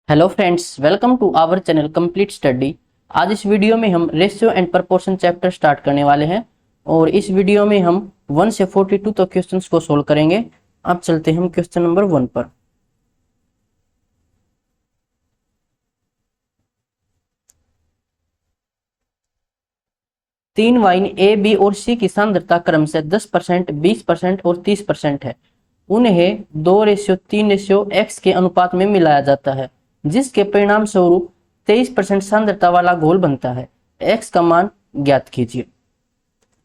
Hello friends, welcome to our channel complete study. आज इस video में हम ratio and proportion chapter start करने वाले हैं और इस वीडियो में हम 1 से 42 तक क्वेश्चंस को सोल्व करेंगे। अब चलते हैं हम क्वेश्चन नंबर 1 पर। तीन वाइन ए, बी और सी की सांद्रता क्रमशः 10%, 20% और 30% है। उन्हें 2:3:x के अनुपात में मिलाया जाता है, जिसके परिणाम स्वरूप 23% सांद्रता वाला घोल बनता है। x का मान ज्ञात कीजिए।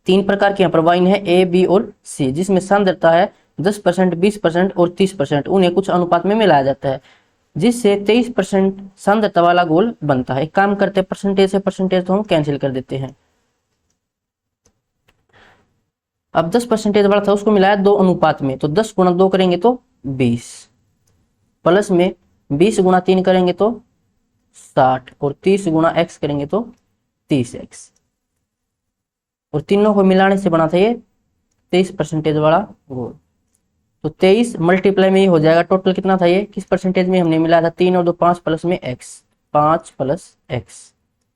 तीन प्रकार के यहाँ पर वाइन है, ए, बी और सी, जिसमें सांद्रता है 10%, 20% और 30%। उन्हें कुछ अनुपात में मिलाया जाता है, जिससे 23% सांद्रता वाला घोल बनता है। एक काम करते हैं, परसेंटेज से परसेंटेज तो हम कैंसिल कर देते हैं। अब 10% वाला था, उसको मिलाया 2 अनुपात में, तो 10 गुणा 2 करेंगे तो 20, प्लस में 20 गुणा 3 करेंगे तो 60 और 30 गुणा x करेंगे तो 30x, और तीनों को मिलाने से बना था ये 23% वाला घोल। तो 23 मल्टीप्लाई में ये हो जाएगा। टोटल कितना था, ये किस परसेंटेज में हमने मिलाया था, 3 और 2 5 प्लस में x, 5 प्लस x।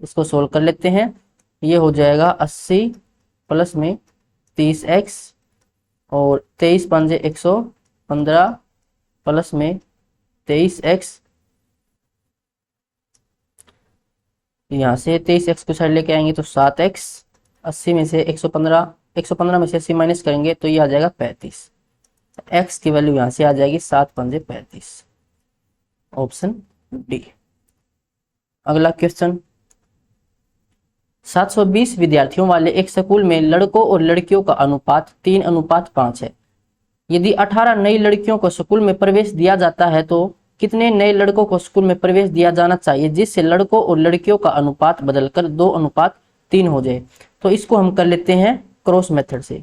इसको सोल्व कर लेते हैं। ये हो जाएगा 80 प्लस में 30x और 23 पंजे 115 प्लस में 23x। यहाँ से 23x को साइड लेके आएंगे तो 7x। 80 में से 115 में से 80 माइनस करेंगे तो ये आ जाएगा 35। x की वैल्यू यहाँ से आ जाएगी 7 पंजे 35, ऑप्शन डी। अगला क्वेश्चन, 720 विद्यार्थियों वाले एक स्कूल में लड़कों और लड़कियों का अनुपात 3:5 है। यदि 18 नई लड़कियों को स्कूल में प्रवेश दिया जाता है तो कितने नए लड़कों को स्कूल में प्रवेश दिया जाना चाहिए, जिससे लड़कों और लड़कियों का अनुपात बदलकर 2:3 हो जाए। तो इसको हम कर लेते हैं क्रॉस मेथड से।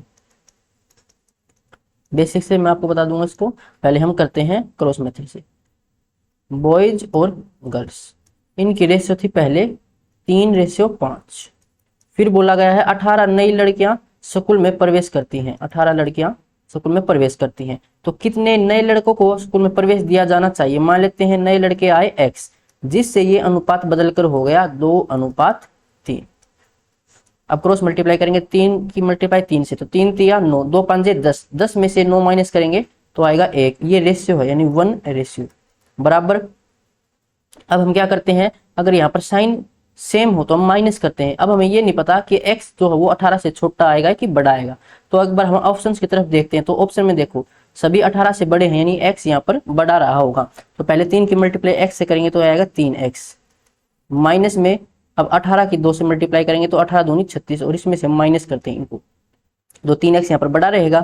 बेसिक से मैं आपको बता दूंगा, इसको पहले हम करते हैं क्रॉस मेथड से। बॉयज और गर्ल्स, इनकी रेशियो थी पहले 3:5। फिर बोला गया है 18 नई लड़कियां स्कूल में प्रवेश करती हैं, 18 लड़कियां स्कूल में प्रवेश करती हैं, तो कितने नए लड़कों को स्कूल में प्रवेश दिया जाना चाहिए। मान लेते हैं नए लड़के आए x, जिससे ये अनुपात बदलकर हो गया 2:3। अब क्रॉस मल्टीप्लाई करेंगे, 3 की मल्टीप्लाई 3 से, तो 3 तिया 9, 2 पंजे 10, 10 में से 9 माइनस करेंगे तो आएगा 1। ये रेशियो है, यानी 1 रेशियो बराबर। अब हम क्या करते हैं, अगर यहाँ पर साइन सेम हो तो हम माइनस करते हैं। अब हमें ये नहीं पता कि x जो है वो 18 से छोटा आएगा कि बड़ा आएगा, तो एक बार हम ऑप्शंस की तरफ देखते हैं। तो ऑप्शन में देखो सभी 18 से बड़े हैं, यानी x यहाँ पर बड़ा रहा होगा। तो पहले 3 की मल्टीप्लाई x से करेंगे तो आएगा 3x, माइनस में अब 18 की 2 से मल्टीप्लाई करेंगे तो 18 दूनी 36, और इसमें से हम माइनस करते हैं इनको, तो 3x यहाँ पर बड़ा रहेगा।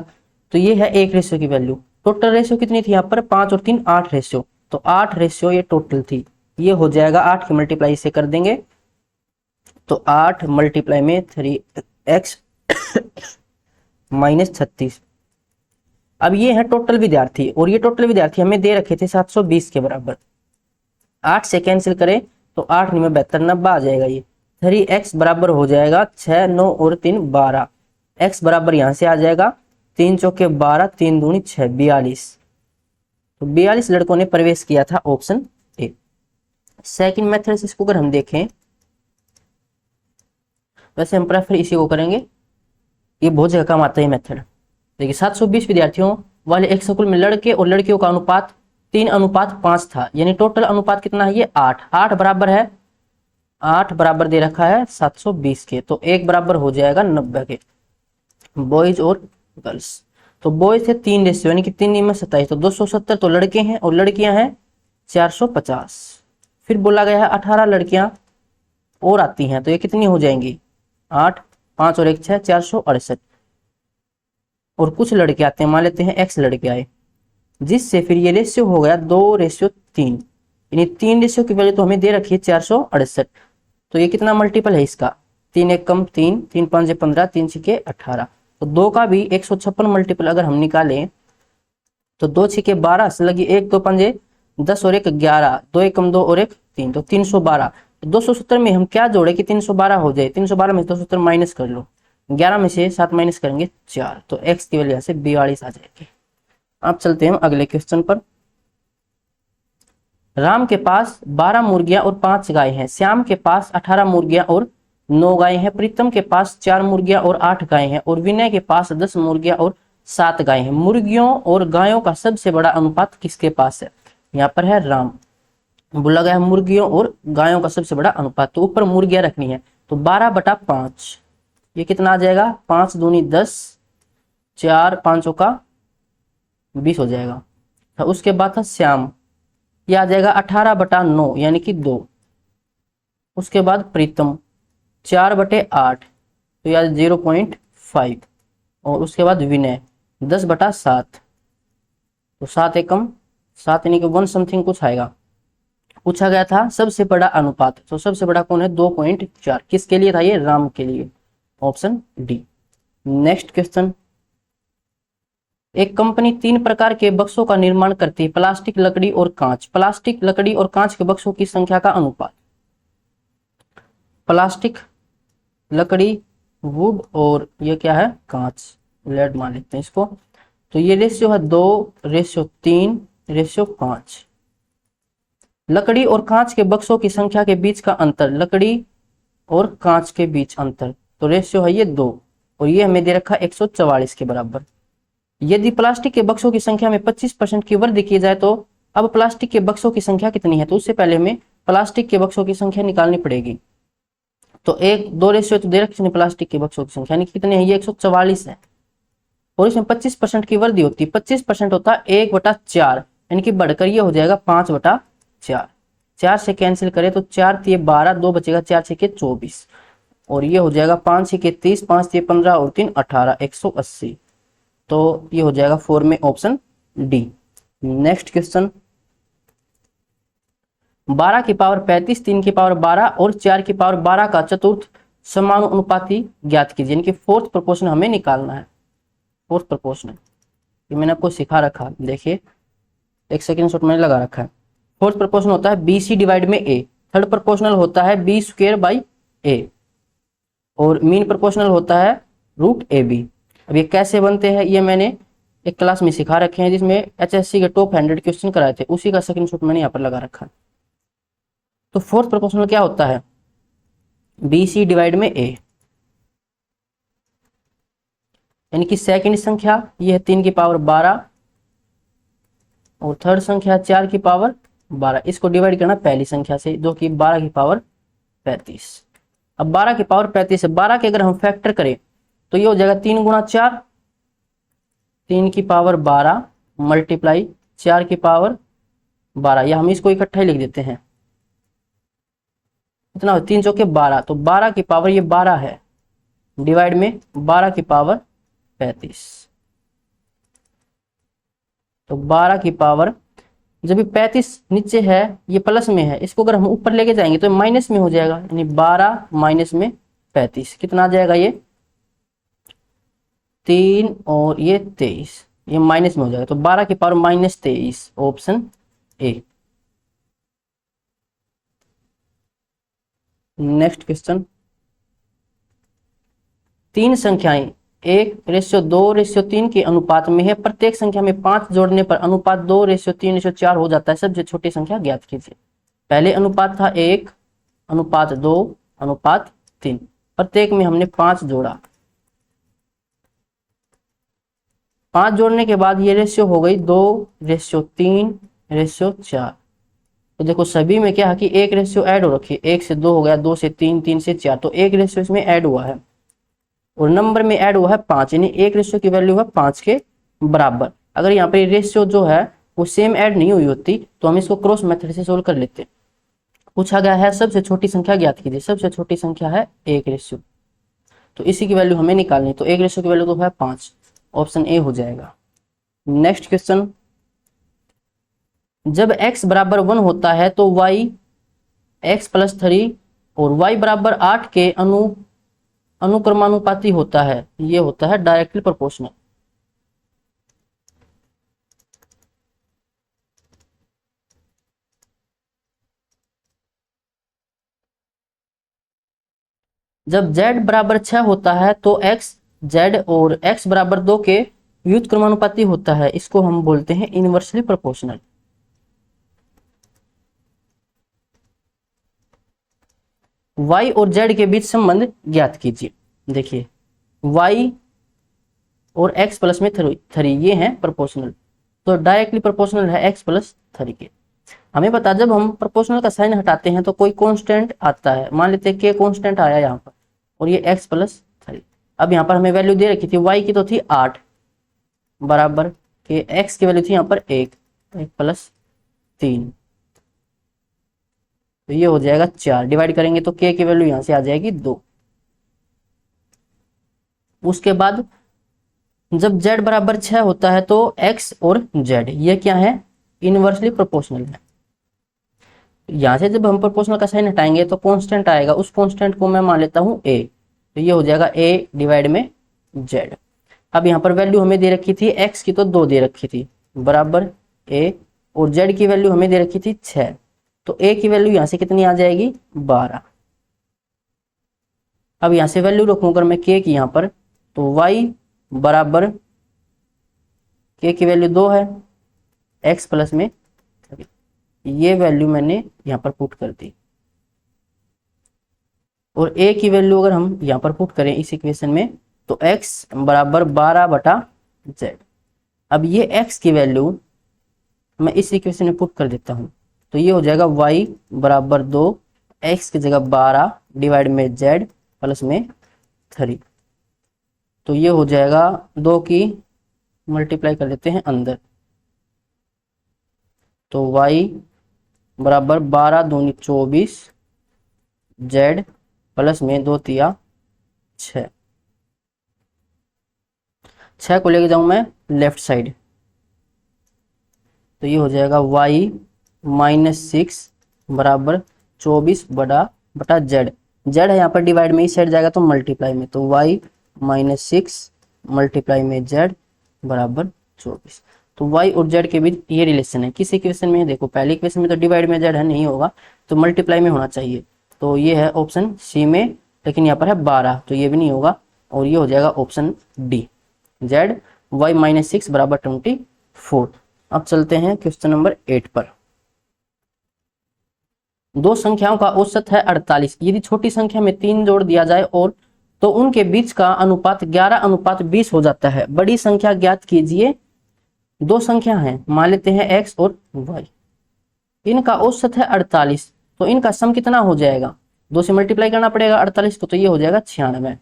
तो ये है एक रेशियो की वैल्यू। टोटल रेशियो कितनी थी यहाँ पर, 5 और 3 8 रेशियो, तो 8 रेशियो ये टोटल थी। ये हो जाएगा 8 की मल्टीप्लाई से कर देंगे तो 8 मल्टीप्लाई में 3x माइनस 36। अब ये है टोटल विद्यार्थी, और ये टोटल विद्यार्थी हमें दे रखे थे 720 के बराबर। 8 से कैंसिल करें तो 8 9 72 90 आ जाएगा। ये 3x बराबर हो जाएगा 6 9 और 3 12। x बराबर यहाँ से आ जाएगा 3 चौके 12, 3 दूनी 6 42। तो 42 लड़कों ने प्रवेश किया था, ऑप्शन ए। सेकंड मेथड से इसको अगर हम देखें, वैसे हम प्रेफर इसी को करेंगे, ये बहुत जगह काम आता है मेथड। देखिए 720 विद्यार्थियों वाले एक स्कूल में लड़के और लड़कियों का अनुपात 3:5 था, यानी टोटल अनुपात कितना है, ये 8। 8 बराबर है, 8 बराबर दे रखा है 720 के, तो 1 बराबर हो जाएगा 90 के। बॉयज और गर्ल्स, तो बॉयज थे 3 रेशियो, यानी कि 3 में 27, तो 270 तो लड़के हैं और लड़कियां हैं 450। फिर बोला गया है 18 लड़कियां और आती हैं, तो ये कितनी हो जाएंगी, 8 5 और 1 6 468। और कुछ लड़के आते हैं, मान लेते हैं x लड़के आए, जिससे फिर ये रेशियो हो गया 2:3, यानी 3 रेशियो की वैल्यू तो हमें दे रखी है 468। तो ये कितना मल्टीपल है इसका, 3 1 कम 3, 3 5 15, 3 6 18। तो 2 का भी 156 मल्टीपल अगर हम निकालें तो 2 6 12 से लगी 1 2 5 10 और 1 11, 2 1 कम 2 और 1 3, तो 312। 270 में हम क्या जोड़े कि 312 हो जाए, 312 में 270 माइनस कर लो, 11 में से 7 माइनस करेंगे 4, तो x की वजह से 42 आ जाएगी। अब चलते हैं अगले क्वेश्चन पर। राम के पास 12 मुर्गियां और 5 गाय हैं। श्याम के पास 18 मुर्गियां और 9 गाय हैं। प्रीतम के पास 4 मुर्गियां और 8 गाय हैं और विनय के पास 10 मुर्गियां और 7 गाय हैं। मुर्गियों और गायों का सबसे बड़ा अनुपात किसके पास है? यहाँ पर है राम। बोला गया है मुर्गियों और गायों का सबसे बड़ा अनुपात, तो ऊपर मुर्गियां रखनी है, तो 12/5 ये कितना आ जाएगा? 5 दूनी 10, 4 5 का 20 हो जाएगा। तो उसके बाद था श्याम, ये आ जाएगा 18/9 यानी कि 2। उसके बाद प्रीतम 4/8 तो यार 0.5। और उसके बाद विनय 10/7 तो 7 एकम 7 यानी कि 1 समथिंग कुछ आएगा। पूछा गया था सबसे बड़ा अनुपात, तो सबसे बड़ा कौन है? 2.4। किसके लिए था ये? राम के लिए, ऑप्शन डी। नेक्स्ट क्वेश्चन, एक कंपनी 3 प्रकार के बक्सों का निर्माण करती है, प्लास्टिक, लकड़ी और कांच। प्लास्टिक, लकड़ी और कांच के बक्सों की संख्या का अनुपात। प्लास्टिक, लकड़ी, वुड और ये क्या है? कांच, लेड मान लेते हैं इसको। तो ये रेशियो है 2:3:5। लकड़ी और कांच के बक्सों की संख्या के बीच का अंतर, लकड़ी और कांच के बीच अंतर, तो रेशियो है ये 2 और ये हमें दे रखा है 144 के बराबर। यदि प्लास्टिक के बक्सों की संख्या में 25% की वृद्धि की जाए तो अब प्लास्टिक के बक्सों की संख्या कितनी है? तो उससे पहले हमें प्लास्टिक के बक्सों की संख्या निकालनी पड़ेगी। तो 1:2 रेशियो तो दे रखी प्लास्टिक के बक्सों की संख्या यानी कितनी है? ये 144 है और इसमें 25% की वृद्धि होती है। 25% होता है 1/4 यानी कि बढ़कर ये हो जाएगा 5/4। 4 से कैंसिल करें तो 4 × 12, 2 बचेगा, 4 × 24 और ये हो जाएगा 5 × 30, 5 × 15 और 3 18, 180। तो ये हो जाएगा 4 में ऑप्शन डी। नेक्स्ट क्वेश्चन, 12 की पावर 35, 3 की पावर 12 और 4 की पावर 12 का चतुर्थ समानुपाती ज्ञात कीजिए, यानी कि फोर्थ प्रोपोर्शन हमें निकालना है। फोर्थ प्रोपोर्शन ये मैंने आपको सिखा रखा, देखिए एक सेकंड शॉट मैंने लगा रखा है। फोर्थ प्रोपोर्शन होता है BC डिवाइड में A। थर्ड प्रोपोर्शनल होता है B²/A और मीन प्रोपोर्शनल होता है √AB। अब ये कैसे बनते हैं ये मैंने एक क्लास में सिखा रखे हैं, जिसमें HSC के टॉप 100 क्वेश्चन कराए थे, उसी का स्क्रीनशॉट मैंने यहाँ पर लगा रखा है। तो फोर्थ प्रोपोर्शनल क्या होता है? BC डिवाइड में A, यानी कि सेकंड संख्या ये है 3 की पावर 12 और थर्ड संख्या 4 की पावर 12। इसको डिवाइड करना पहली संख्या से, जो कि 12 की पावर 35। अब 12 की पावर 35 है, 12 के अगर हम फैक्टर करें तो ये हो जाएगा 3 × 4, 3 की पावर 12 मल्टीप्लाई 4 की पावर 12, या हम इसको इकट्ठा ही लिख देते हैं। इतना 3 चौके 12, तो 12 की पावर ये 12 है डिवाइड में 12 की पावर 35। तो 12 की पावर, जब 35 नीचे है ये प्लस में है, इसको अगर हम ऊपर लेके जाएंगे तो माइनस में हो जाएगा, यानी 12 माइनस में 35 कितना आ जाएगा? ये 3 और ये 23, ये माइनस में हो जाएगा, तो 12 की power -23 option A. Next question, 3 संख्याएं 1:2:3 के अनुपात में है, प्रत्येक संख्या में 5 जोड़ने पर अनुपात 2:3:4 हो जाता है, सबसे छोटी संख्या ज्ञात कीजिए। पहले अनुपात था 1, अनुपात 2, अनुपात 3, प्रत्येक में हमने 5 जोड़ा। 5 जोड़ने के बाद ये रेशियो हो गई 2:3:4। तो देखो सभी में क्या है कि एक रेशियो ऐड हो रखी है, 1 से 2 हो गया, 2 से 3, 3 से 4, तो एक रेशियो इसमें ऐड हुआ है और नंबर में ऐड हुआ है 5, यानी एक रेशियो की वैल्यू है 5 के बराबर। अगर यहाँ पे रेशियो जो है वो सेम ऐड नहीं हुई होती तो हम इसको क्रॉस मेथड से सोल्व कर लेते। पूछा गया है सबसे छोटी संख्या ज्ञात कीजिए, सबसे छोटी संख्या है 1 रेशियो, तो इसी की वैल्यू हमें निकालनी, तो 1 रेशियो की वैल्यू तो है 5, ऑप्शन ए हो जाएगा। नेक्स्ट क्वेश्चन, जब x बराबर 1 होता है तो y x+3 और y बराबर 8 के अनुक्रमानुपाती होता है, ये होता है डायरेक्टली प्रोपोर्शनल। जब z बराबर 6 होता है तो x z और x बराबर 2 के व्युत्क्रमानुपाती होता है, इसको हम बोलते हैं इनवर्सली प्रोपोर्शनल। y और z के बीच संबंध ज्ञात कीजिए। देखिए y और x प्लस में 3 ये हैं प्रोपोर्शनल, तो डायरेक्टली प्रोपोर्शनल है x प्लस 3 के। हमें पता जब हम प्रोपोर्शनल का साइन हटाते हैं तो कोई कांस्टेंट आता है, मान लेते हैं k कांस्टेंट आया यहाँ पर और ये x प्लस 3। अब यहाँ पर हमें वैल्यू दे रखी थी, y की तो थी 8 बराबर के x की वैल्यू थी यहाँ पर 1 प्लस 3, तो ये हो जाएगा 4। डिवाइड करेंगे तो k की वैल्यू यहाँ से आ जाएगी 2। उसके बाद जब z बराबर 6 होता है तो x और z ये क्या है, इनवर्सली प्रोपोर्शनल है। यहाँ से जब हम प्रोपोर्शनल का साइन हटाएंगे तो कांस्टेंट आएगा, उस कांस्टेंट को मैं मान लेता हूँ a, तो ये हो जाएगा a डिवाइड में z। अब यहाँ पर वैल्यू हमें दे रखी थी x की तो 2 दे रखी थी बराबर a, और z की वैल्यू हमें दे रखी थी 6, तो a की वैल्यू यहाँ से कितनी आ जाएगी 12। अब यहाँ से वैल्यू रखूं अगर मैं k की यहाँ पर, तो y बराबर k की वैल्यू 2 है x प्लस में 3, ये वैल्यू मैंने यहाँ पर पुट कर दी। और a की वैल्यू अगर हम यहाँ पर पुट करें इस इक्वेशन में तो x बराबर 12/z। अब ये x की वैल्यू मैं इस इक्वेशन में पुट कर देता हूँ, तो ये हो जाएगा y बराबर 2, x की जगह 12 डिवाइड में z प्लस में 3, तो ये हो जाएगा 2 की मल्टीप्लाई कर देते हैं अंदर, तो y बराबर 12 दूनी 24 z प्लस में 2 तिया 6, 6 को लेके जाऊं मैं लेफ्ट साइड, तो ये हो जाएगा y माइनस 6 बराबर 24 बटा z। z है यहाँ पर डिवाइड में, इस साइड जाएगा तो मल्टीप्लाई में, तो y माइनस 6 मल्टीप्लाई में z बराबर 24। तो y और z के बीच ये रिलेशन है। किस इक्वेशन में है, देखो पहले इक्वेशन में तो डिवाइड में z है, नहीं होगा तो मल्टीप्लाई में होना चाहिए, तो ये है ऑप्शन सी में, लेकिन यहाँ पर है 12 तो ये भी नहीं होगा, और ये हो जाएगा option D z y minus 6 बराबर 24। अब चलते हैं क्वेश्चन नंबर 8 पर। दो संख्याओं का औसत है 48, यदि छोटी संख्या में 3 जोड़ दिया जाए और तो उनके बीच का अनुपात 11:20 हो जाता है। बड़ी संख्या ज्ञात कीजिए। दो संख्या हैं, मान लेते हैं x और y, इनका औसत है 48, तो इनका सम कितना हो जाएगा, 2 से मल्टीप्लाई करना पड़ेगा 48 को, तो ये हो जाएगा 96।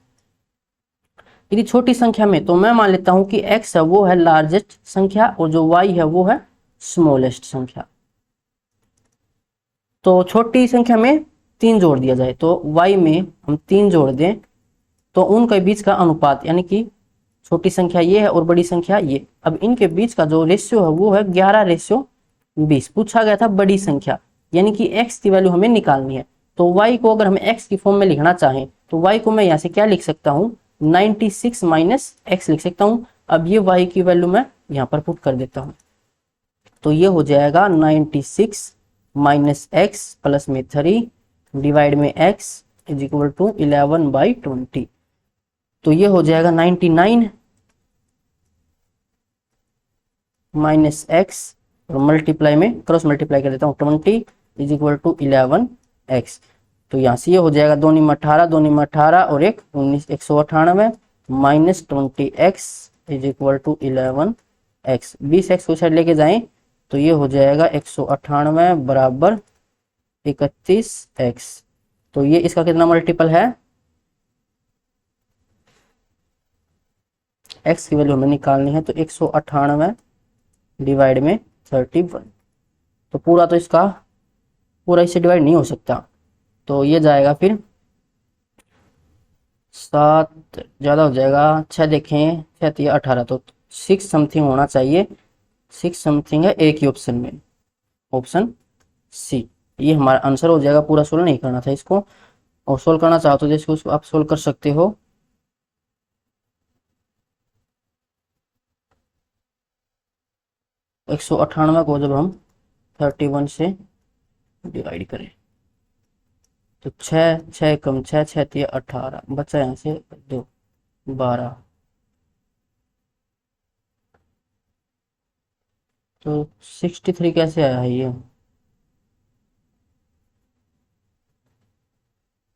यदि छोटी संख्या में, तो मैं मान लेता हूं कि x है वो है लार्जेस्ट संख्या और जो y है वो है स्मॉलेस्ट संख्या। तो छोटी संख्या में 3 जोड़ दिया जाए, तो y में हम 3 जोड़ दें तो उनके बीच का अनुपात, यानी कि छोटी संख्या ये है और बड़ी संख्या ये, अब इनके बीच का जो रेशियो है वो है 11:20। पूछा गया था बड़ी संख्या, यानी कि x की वैल्यू हमें निकालनी है, तो y को अगर हमें x की फॉर्म में लिखना चाहें तो y को मैं यहाँ से क्या लिख सकता हूँ, 96 माइनस x लिख सकता हूँ। अब ये y की वैल्यू मैं यहाँ पर पुट कर देता हूँ, तो ये हो जाएगा 96 माइनस एक्स प्लस में 3 डिवाइड में x इज इक्वल टू 11/20, तो ये हो जाएगा 99 माइनस एक्स और मल्टीप्लाई में क्रॉस मल्टीप्लाई कर देता हूँ 20 इज इक्वल टू 11x, तो यहाँ से ये हो जाएगा 2 में 18, 2 में 18 और 1 19, 198 minus 20x is equal to 11x। 20x को साइड लेके जाएं तो ये हो जाएगा 198 बराबर 31x, तो ये इसका कितना मल्टीपल है, x की वैल्यू हमें निकालनी है, तो 198 डिवाइड में 31, तो पूरा तो इसका पूरा इससे डिवाइड नहीं हो सकता, तो ये जाएगा फिर 7 ज़्यादा हो जाएगा, 6 देखें 6 या 18, तो 6 समथिंग होना चाहिए, 6 समथिंग है एक ही ऑप्शन में, ऑप्शन सी ये हमारा आंसर हो जाएगा। पूरा सोल्व नहीं करना था इसको, और सोल्व करना चाहो तो जैसे उसको आप सोल्व कर सकते हो। एक 198 को जब हम 31 से डिवाइड करें तो 6 6 कम 6 6 3 18 बचा यहाँ से 2 12, तो 63 कैसे आया है ये,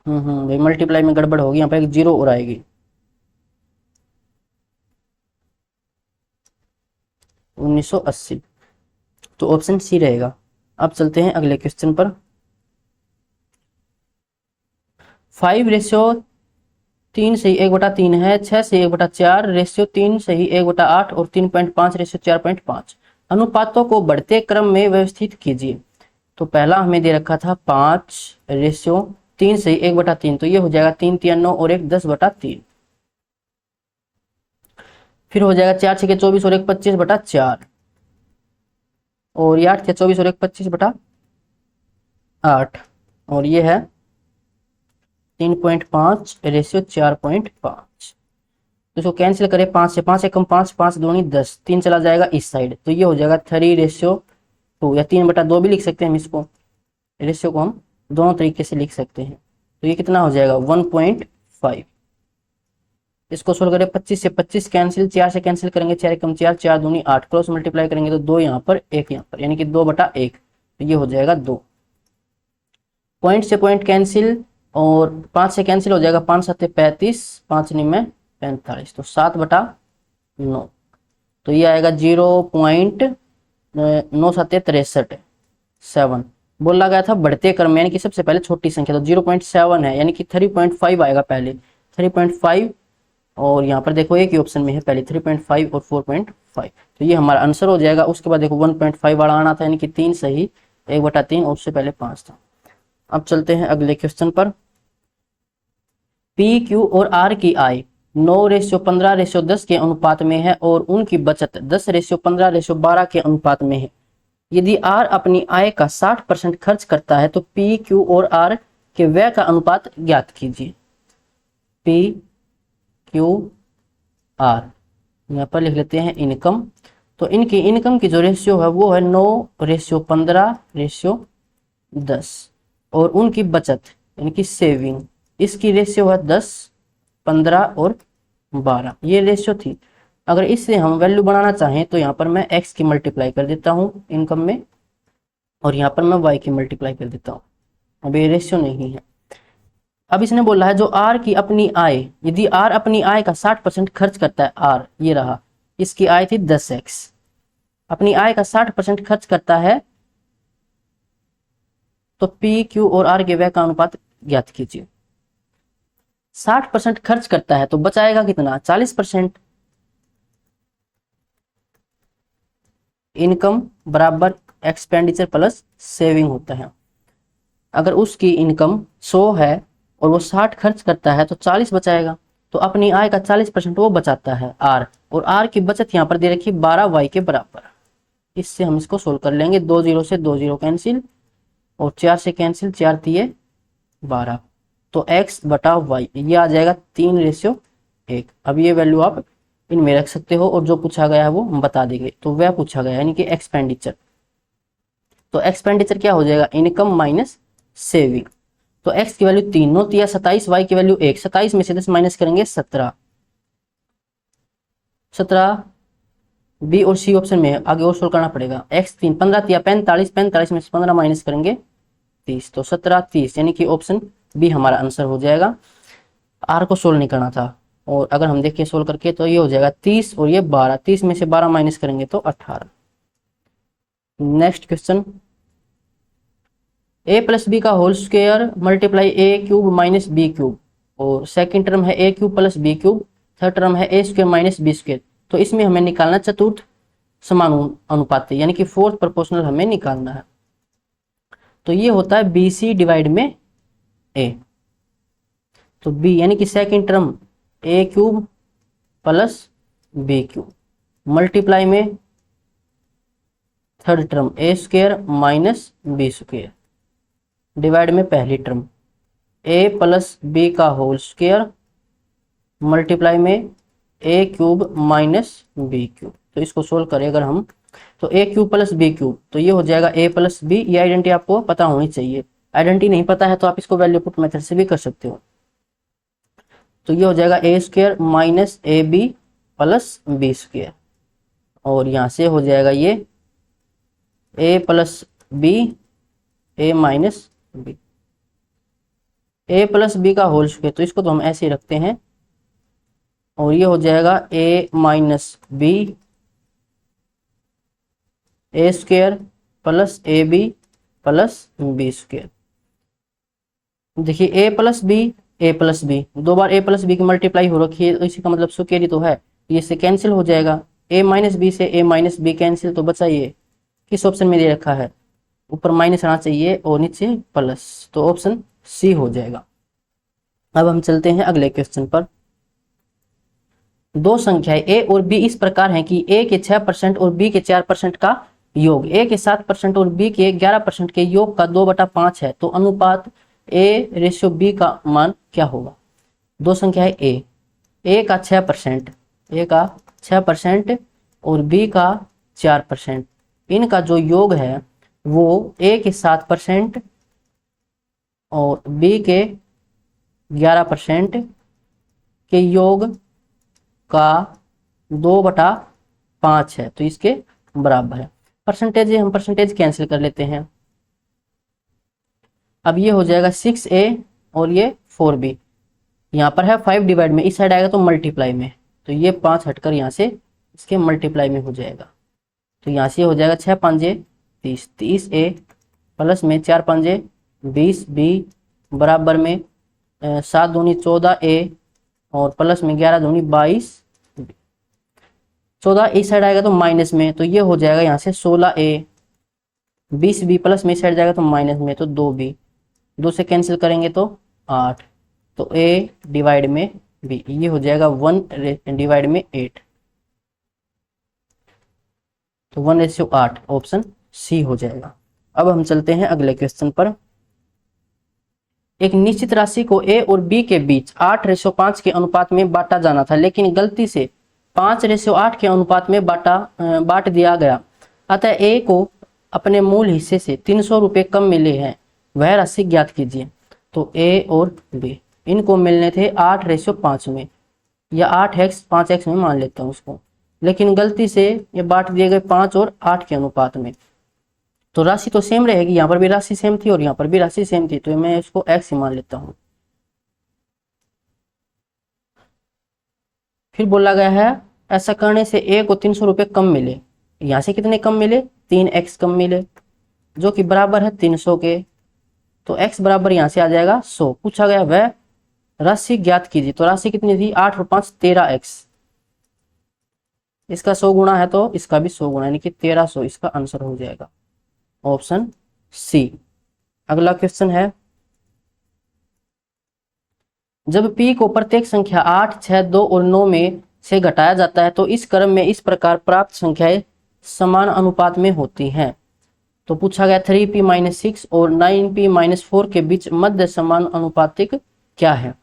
भाई मल्टीप्लाई में गड़बड़ होगी, यहाँ पे एक जीरो और आएगी। 1980, तो ऑप्शन सी रहेगा। अब चलते हैं अगले क्वेश्चन पर। 5:3 है, 6:4 3:8 और 3.5:4.5 अनुपातों को बढ़ते क्रम में व्यवस्थित कीजिए। तो पहला हमें दे रखा था 5:3 तो ये हो जाएगा 3×3 = 9 और 1:10/3। फिर हो जाएगा 4×6 = 24 और 1:25/4 और ये 8×24 और 1:25/8 और ये है 3.5:4.5। तो इसको कैंसिल करें 5 से, 5 एकम 5, 5 दूनी 10, 3 चला जाएगा इस साइड, तो ये हो जाएगा 3:2 या 3/2 भी लिख सकते हैं हम इसको। रेशियो को हम दोनों तरीके से लिख सकते हैं। तो ये कितना हो जाएगा 1.5। इसको सोल्व करें 25 से 25 कैंसिल, 4 से कैंसिल करेंगे 4 एकम 4, 4 दूनी 8, क्रॉस मल्टीप्लाई करेंगे तो 2 यहाँ पर 1 यहाँ पर, यानी कि 2/1, तो ये हो जाएगा 2। पॉइंट से पॉइंट कैंसिल और 5 से कैंसिल हो जाएगा, 5 7 35, 5 9 45, तो 7/9, तो ये आएगा 0.9 7 63 7। बोला गया था बढ़ते क्रम में, यानी कि सबसे पहले छोटी संख्या, तो 0.7 है, यानी कि 3.5 आएगा पहले, 3.5। और यहाँ पर देखो एक ही ऑप्शन में है पहले 3.5 और 4.5, तो ये हमारा आंसर हो जाएगा। उसके बाद देखो 1.5 वाला आना था, यानी कि 3 सही, 1/3 और उससे पहले 5 था। अब चलते हैं अगले क्वेश्चन पर। पी क्यू और आर की आय 9:15:10 के अनुपात में है और उनकी बचत 10:15:12 के अनुपात में है। यदि आर अपनी आय का 60% खर्च करता है तो पी क्यू और आर के व्यय का अनुपात ज्ञात कीजिए। पी क्यू आर, यहाँ पर लिख लेते हैं इनकम। तो इनकी इनकम की जो रेशियो है वो है 9:15:10 और उनकी बचत यानी कि सेविंग, इसकी रेशियो है 10, 15 और 12, ये रेशियो थी। अगर इससे हम वैल्यू बनाना चाहें तो यहाँ पर मैं x की मल्टीप्लाई कर देता हूँ इनकम में और यहाँ पर मैं y की मल्टीप्लाई कर देता हूँ। अब ये रेशियो नहीं है। अब इसने बोला है जो r की अपनी आय, यदि r अपनी आय का 60% खर्च करता है, r ये रहा, इसकी आय थी 10x, अपनी आय का 60% खर्च करता है, तो p q और r के व्यय का अनुपात ज्ञात कीजिए। 60% खर्च करता है तो बचाएगा कितना 40%। इनकम बराबर एक्सपेंडिचर प्लस सेविंग होता है। अगर उसकी इनकम 100 है और वो 60 खर्च करता है तो 40 बचाएगा, तो अपनी आय का 40% वो बचाता है आर, और आर की बचत यहाँ पर दे रखी 12y के बराबर। इससे हम इसको सोल्व कर लेंगे, 2 0 से 2 0 कैंसिल और 4 से कैंसिल, 4 3 12, तो x/y ये आ जाएगा 3:1। अब ये वैल्यू आप इनमें रख सकते हो और जो पूछा गया है वो हम बता देंगे। तो वह पूछा गया यानी कि एक्सपेंडिचर, तो एक्सपेंडिचर क्या हो जाएगा इनकम माइनस सेविंग। तो x की वैल्यू 3, 9 3 27, y की वैल्यू 1, 27 में से 10 माइनस करेंगे 17, 17 बी और सी ऑप्शन में है, आगे और सोल्व करना पड़ेगा। x 3, 15 3 45, 45 में से 15 माइनस करेंगे 30, तो 17 30, यानी कि ऑप्शन बी हमारा आंसर हो जाएगा। आर को सोल्व नहीं करना था, और अगर हम देखिए सोल्व करके तो ये हो जाएगा 30 और ये 12, 30 में से 12 माइनस करेंगे तो 18। Next question, a plus B का whole square multiply a cube minus B cube, और सेकंड टर्म है a cube plus B cube, third term है a square minus B square. तो इसमें हमें निकालना चतुर्थ समानुपाती यानी कि फोर्थ प्रोपोर्शनल हमें निकालना है। तो ये होता है बी सी डिवाइड में a, तो b यानी कि second term a cube plus B cube multiply में third term a square minus B square divide में पहली टर्म a प्लस बी का होल स्क्वायर मल्टीप्लाई में a cube minus B cube. तो इसको सोल्व करें अगर हम, तो a cube plus B cube, तो ये हो जाएगा a प्लस बी। ये आइडेंटिटी आपको पता होनी चाहिए, आइडेंटिटी नहीं पता है तो आप इसको वैल्यू पुट मेथड से भी कर सकते हो। तो ये हो जाएगा a square minus A B plus B square, और यहाँ से हो जाएगा ये a plus b, a minus B. A plus B का होल स्क्वायर, तो इसको तो हम ऐसे ही रखते हैं, और ये हो जाएगा A minus B A square plus A B plus B square. देखिए ए प्लस बी, दो बार ए प्लस बी की मल्टीप्लाई हो रखी है, तो इसी का मतलब स्क्वायर ही तो है, ये से कैंसिल हो जाएगा। ए माइनस बी से ए माइनस बी कैंसिल, तो बचा ये किस ऑप्शन में दे रखा है, ऊपर माइनस आना चाहिए और नीचे प्लस, तो ऑप्शन सी हो जाएगा। अब हम चलते हैं अगले क्वेश्चन पर। दो संख्याएं ए और बी इस प्रकार हैं कि ए के 6% और बी के 4% का योग ए के 7% और बी के 11% के योग का 2/5 है, तो अनुपात ए रेशियो बी का मान क्या होगा। दो संख्या है ए का 6% और बी का 4%, इनका जो योग है वो ए के 7% और बी के 11% के योग का 2/5 है, तो इसके बराबर है। परसेंटेज हम परसेंटेज कैंसिल कर लेते हैं। अब ये हो जाएगा 6a और ये 4b, यहाँ पर है 5 डिवाइड में, इस साइड आएगा तो मल्टीप्लाई में, तो ये 5 हटकर यहाँ से इसके मल्टीप्लाई में हो जाएगा, तो यहाँ से हो जाएगा 6 5 30, 30a प्लस में 4 5 20b बराबर में 7 दूनी 14a और प्लस में 11 दूनी 22, 14 इस साइड आएगा तो माइनस में, तो ये हो जाएगा यहाँ से 16a, 20b प्लस में इस साइड जाएगा तो माइनस में, तो 2b, 2 से कैंसिल करेंगे तो 8, तो a डिवाइड में b, ये हो जाएगा 1 डिवाइड में 8, तो 1:8, ऑप्शन सी हो जाएगा। अब हम चलते हैं अगले क्वेश्चन पर। एक निश्चित राशि को a और b के बीच 8:5 के अनुपात में बांटा जाना था, लेकिन गलती से 5:8 के अनुपात में बांट दिया गया, अतः a को अपने मूल हिस्से से 300 रुपये कम मिले हैं, वह राशि ज्ञात कीजिए। तो a और b इनको मिलने थे 8:5 में, या 8x 5x में मान लेता हूँ उसको, लेकिन गलती से ये बांट दिए गए 5 और 8 के अनुपात में, तो राशि तो सेम रहेगी, यहाँ पर भी राशि सेम थी और यहाँ पर भी राशि सेम थी, तो मैं इसको x ही मान लेता हूँ। फिर बोला गया है ऐसा करने से a को 300 रुपये कम मिले, यहाँ से कितने कम मिले, 3x कम मिले, जो कि बराबर है 300 के, तो x बराबर यहाँ से आ जाएगा 100। पूछा गया वह राशि ज्ञात कीजिए, तो राशि कितनी थी, 8 और 5 13x, इसका 100 गुना है तो इसका भी 100 गुना, यानी कि 1300 इसका आंसर हो जाएगा, ऑप्शन सी। अगला क्वेश्चन है, जब p को प्रत्येक संख्या 8 6 2 और 9 में से घटाया जाता है, तो इस क्रम में इस प्रकार प्राप्त संख्याएं समान अनुपात में होती हैं। तो पूछा गया 3p - 6 और 9p - 4 के बीच मध्य समान अनुपातिक क्या है।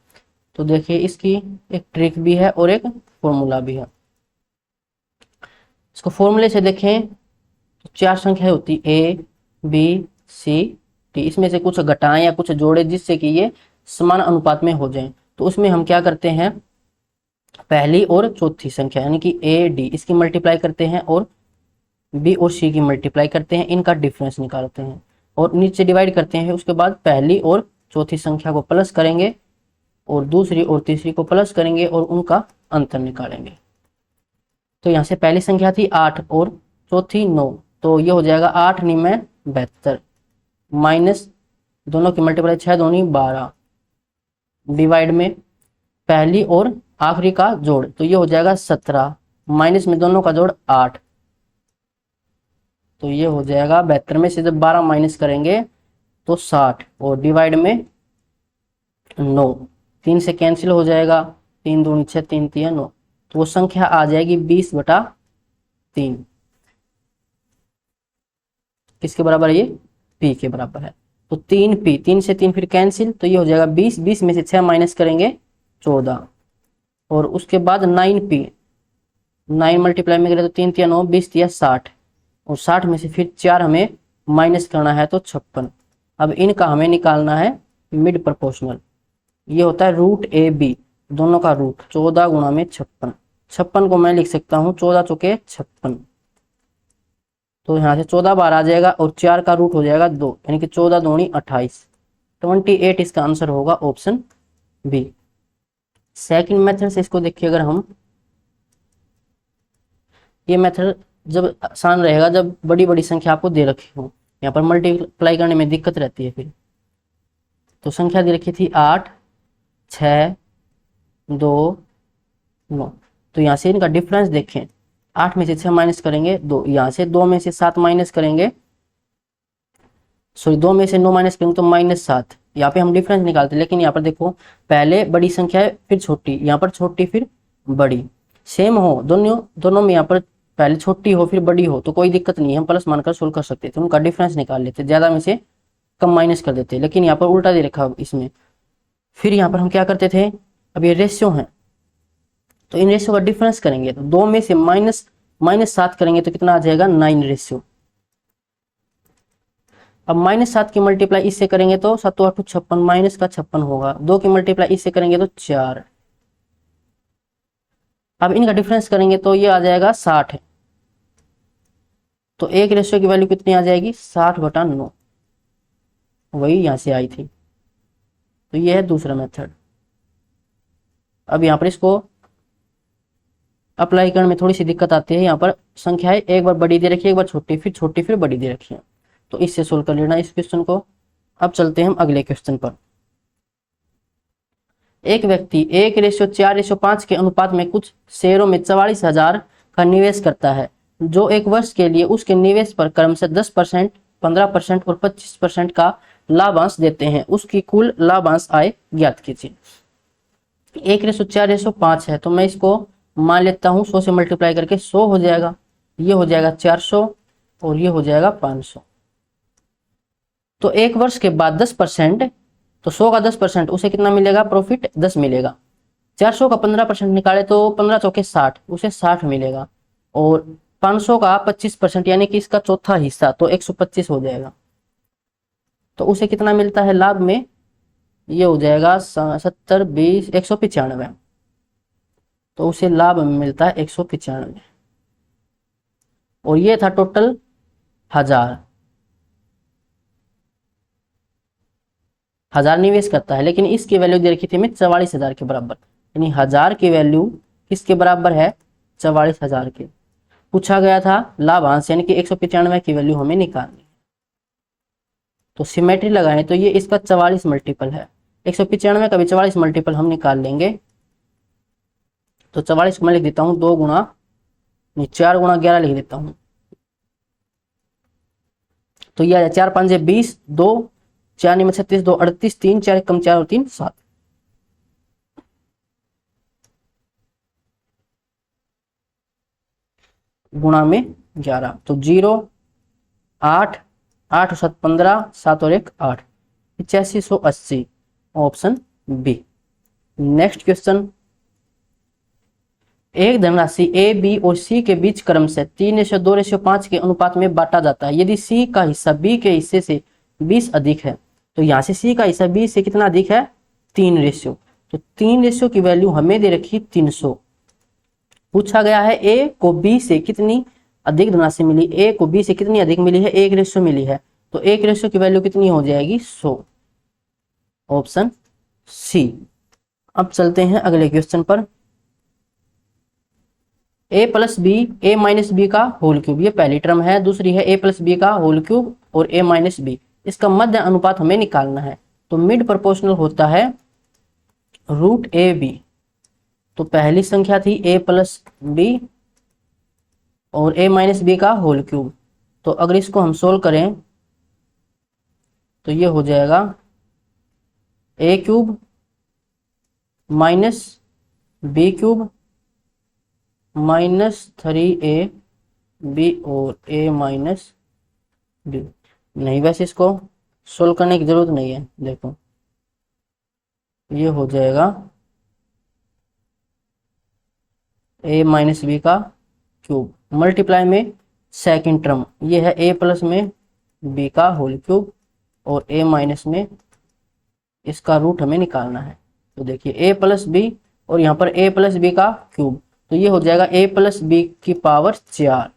तो देखिए इसकी एक ट्रिक भी है और एक फॉर्मूला भी है। इसको फॉर्मूले से देखें तो 4 संख्याएं होती a b c d, इसमें से कुछ घटाएं या कुछ जोड़े जिससे कि ये समान अनुपात में हो जाएं। तो उसमें हम क्या करते हैं, पहली और चौथी संख्या यानी कि a d इसकी मल्टीप्लाई करते हैं और b और c की मल्टीप्लाई करते हैं, इनका डिफरेंस निकालते हैं और नीचे डिवाइड करते हैं। उसके बाद पहली और चौथी संख्या को प्लस करेंगे और दूसरी और तीसरी को प्लस करेंगे और उनका अंतर निकालेंगे। तो यहाँ से पहली संख्या थी 8 और चौथी 9, तो ये हो जाएगा 8 9 में 72 माइनस दोनों की मल्टीप्लाई 6 दूनी 12 डिवाइड में पहली और आखिरी का जोड़, तो ये हो जाएगा 17 माइनस में दोनों का जोड़ 8, तो ये हो जाएगा 72 में से जब 12 माइनस करेंगे तो 60 और डिवाइड में 9, 3 से कैंसिल हो जाएगा, 3 दूनी 6 3 3 9, तो वो संख्या आ जाएगी 20/3। किसके बराबर है, ये p के बराबर है। तो 3p, 3 से 3 फिर कैंसिल, तो ये हो जाएगा 20, 20 में से 6 माइनस करेंगे 14 और उसके बाद 9p, 9 मल्टीप्लाई में करें तो 3 3 9 20 3 60 और 60 में से फिर 4 हमें माइनस करना है तो 56। अब इनका हमें निकालना है मिड प्रोपोर्शनल, ये होता है √ab, दोनों का रूट 14 गुणा में 56, 56 को मैं लिख सकता हूँ 14 चौके 56, तो यहाँ से 14 बार आ जाएगा और 4 का रूट हो जाएगा 2, यानी कि 14 दूनी 28, 28 इसका आंसर होगा ऑप्शन बी। सेकंड मेथड से इसको देखिए, अगर हम, ये मेथड जब आसान रहेगा जब बड़ी बड़ी संख्या आपको दे रखी हो, यहाँ पर मल्टीप्लाई करने में दिक्कत रहती है फिर। तो संख्या दे रखी थी 8, 6, 2, 9। तो यहाँ से इनका डिफरेंस देखें, 8 में से 6 माइनस करेंगे 2, यहाँ से 2 में से 7 माइनस करेंगे, सॉरी 2 में से 9 माइनस करेंगे तो -7। यहाँ पे हम डिफरेंस निकालते हैं, लेकिन यहाँ पर देखो पहले बड़ी संख्या है फिर छोटी, यहाँ पर छोटी फिर बड़ी, सेम हो दोनों में, यहाँ पर पहले छोटी हो फिर बड़ी हो तो कोई दिक्कत नहीं है, हम प्लस मानकर सोल्व कर सकते थे, उनका डिफरेंस निकाल लेते, ज्यादा में से कम माइनस कर देते। लेकिन यहाँ पर उल्टा दे रखा इसमें, फिर यहाँ पर हम क्या करते थे, अब ये रेशियो है तो इन रेशियो का डिफरेंस करेंगे, तो 2 में से -7 करेंगे तो कितना आ जाएगा 9 रेशियो। अब -7 की मल्टीप्लाई इससे करेंगे तो 7 8 56, माइनस का 56 होगा। 2 की मल्टीप्लाई इससे करेंगे तो 4। अब इनका डिफरेंस करेंगे तो ये आ जाएगा 60 है, तो एक रेशियो की वैल्यू कितनी आ जाएगी 60/9, वही यहां से आई थी। तो ये है दूसरा मेथड। अब यहाँ पर इसको अप्लाई करने में थोड़ी सी दिक्कत आती है, यहाँ पर संख्याएं एक बार बड़ी दे रखी है, एक बार छोटी, फिर छोटी फिर बड़ी दे रखी है, तो इससे सोल्व कर लेना इस क्वेश्चन को। अब चलते हैं हम अगले क्वेश्चन पर। एक व्यक्ति 1:4:5 के अनुपात में कुछ शेयरों में 44,000 का निवेश करता है, जो एक वर्ष के लिए उसके निवेश पर क्रमशः 10%, 15% और 25% का लाभांश देते हैं। उसकी कुल लाभांश आय ज्ञात कीजिए। 1:4:5 है, तो मैं इसको मान लेता हूँ 100 से मल्टीप्लाई करके 100 हो जाएगा, ये हो जाएगा 400 और ये हो जाएगा 500। तो एक वर्ष के बाद 10%, तो 100 का 10%, उसे कितना मिलेगा प्रॉफिट 10 मिलेगा। 400 का 15% निकाले तो 15 चौके 60, उसे 60 मिलेगा। और 500 का 25% यानी कि इसका चौथा हिस्सा, तो 125 हो जाएगा। तो उसे कितना मिलता है लाभ में, ये हो जाएगा 70, 20, 195। तो उसे लाभ में मिलता है 195, और ये था टोटल 1000 निवेश करता है, लेकिन इसकी वैल्यू दे रखी थी हमें 44,000 के बराबर, यानी 1000 की वैल्यू किसके बराबर है 44,000 के। पूछा गया था लाभांश यानी कि 195 की वैल्यू हमें निकालनी है, तो सिमेट्री लगाएं तो ये इसका 44 मल्टीपल है, 195 का भी 44 मल्टीपल हम निकाल लेंगे। तो 44 को मैं लिख देता हूँ 4 गुणा 11 लिख देता हूँ, तो ये 4 5 20, 2 4 9 36, 2 38, 3 4 कम 4 और 3 7। गुणा में 11, तो 0 8 8 और 7 15, 7 और 1 8, 8580 ऑप्शन बी। नेक्स्ट क्वेश्चन, एक धनराशि ए बी और सी के बीच क्रमशः 3:2:5 के अनुपात में बांटा जाता है। यदि सी का हिस्सा बी के हिस्से से 20 अधिक है, तो यहाँ से सी का हिस्सा बी से कितना अधिक है 3 रेशियो, तो 3 रेशियो की वैल्यू हमें दे रखी 300। पूछा गया है ए को बी से कितनी अधिक धनराशि मिली, ए को बी से कितनी अधिक मिली है 1 रेशियो मिली है, तो 1 रेशियो की वैल्यू कितनी हो जाएगी 100, ऑप्शन सी। अब चलते हैं अगले क्वेश्चन पर। a plus B a minus b का होल क्यूब, ये पहली टर्म है, दूसरी है a प्लस बी का होल क्यूब और a माइनस बी, इसका मध्य अनुपात हमें निकालना है। तो मिड प्रोपोर्शनल होता है √ab। तो पहली संख्या थी a प्लस बी और a माइनस बी का होल क्यूब, तो अगर इसको हम सोल्व करें तो ये हो जाएगा a cube minus B cube -3ab और a माइनस बी। नहीं, वैसे इसको सोल्व करने की जरूरत नहीं है, देखो ये हो जाएगा a माइनस बी का क्यूब मल्टीप्लाई में सेकंड टर्म, ये है a प्लस में b का होल क्यूब और a माइनस में इसका रूट हमें निकालना है। तो देखिए a प्लस बी और यहाँ पर a प्लस बी का क्यूब, तो ये हो जाएगा a प्लस बी की पावर 4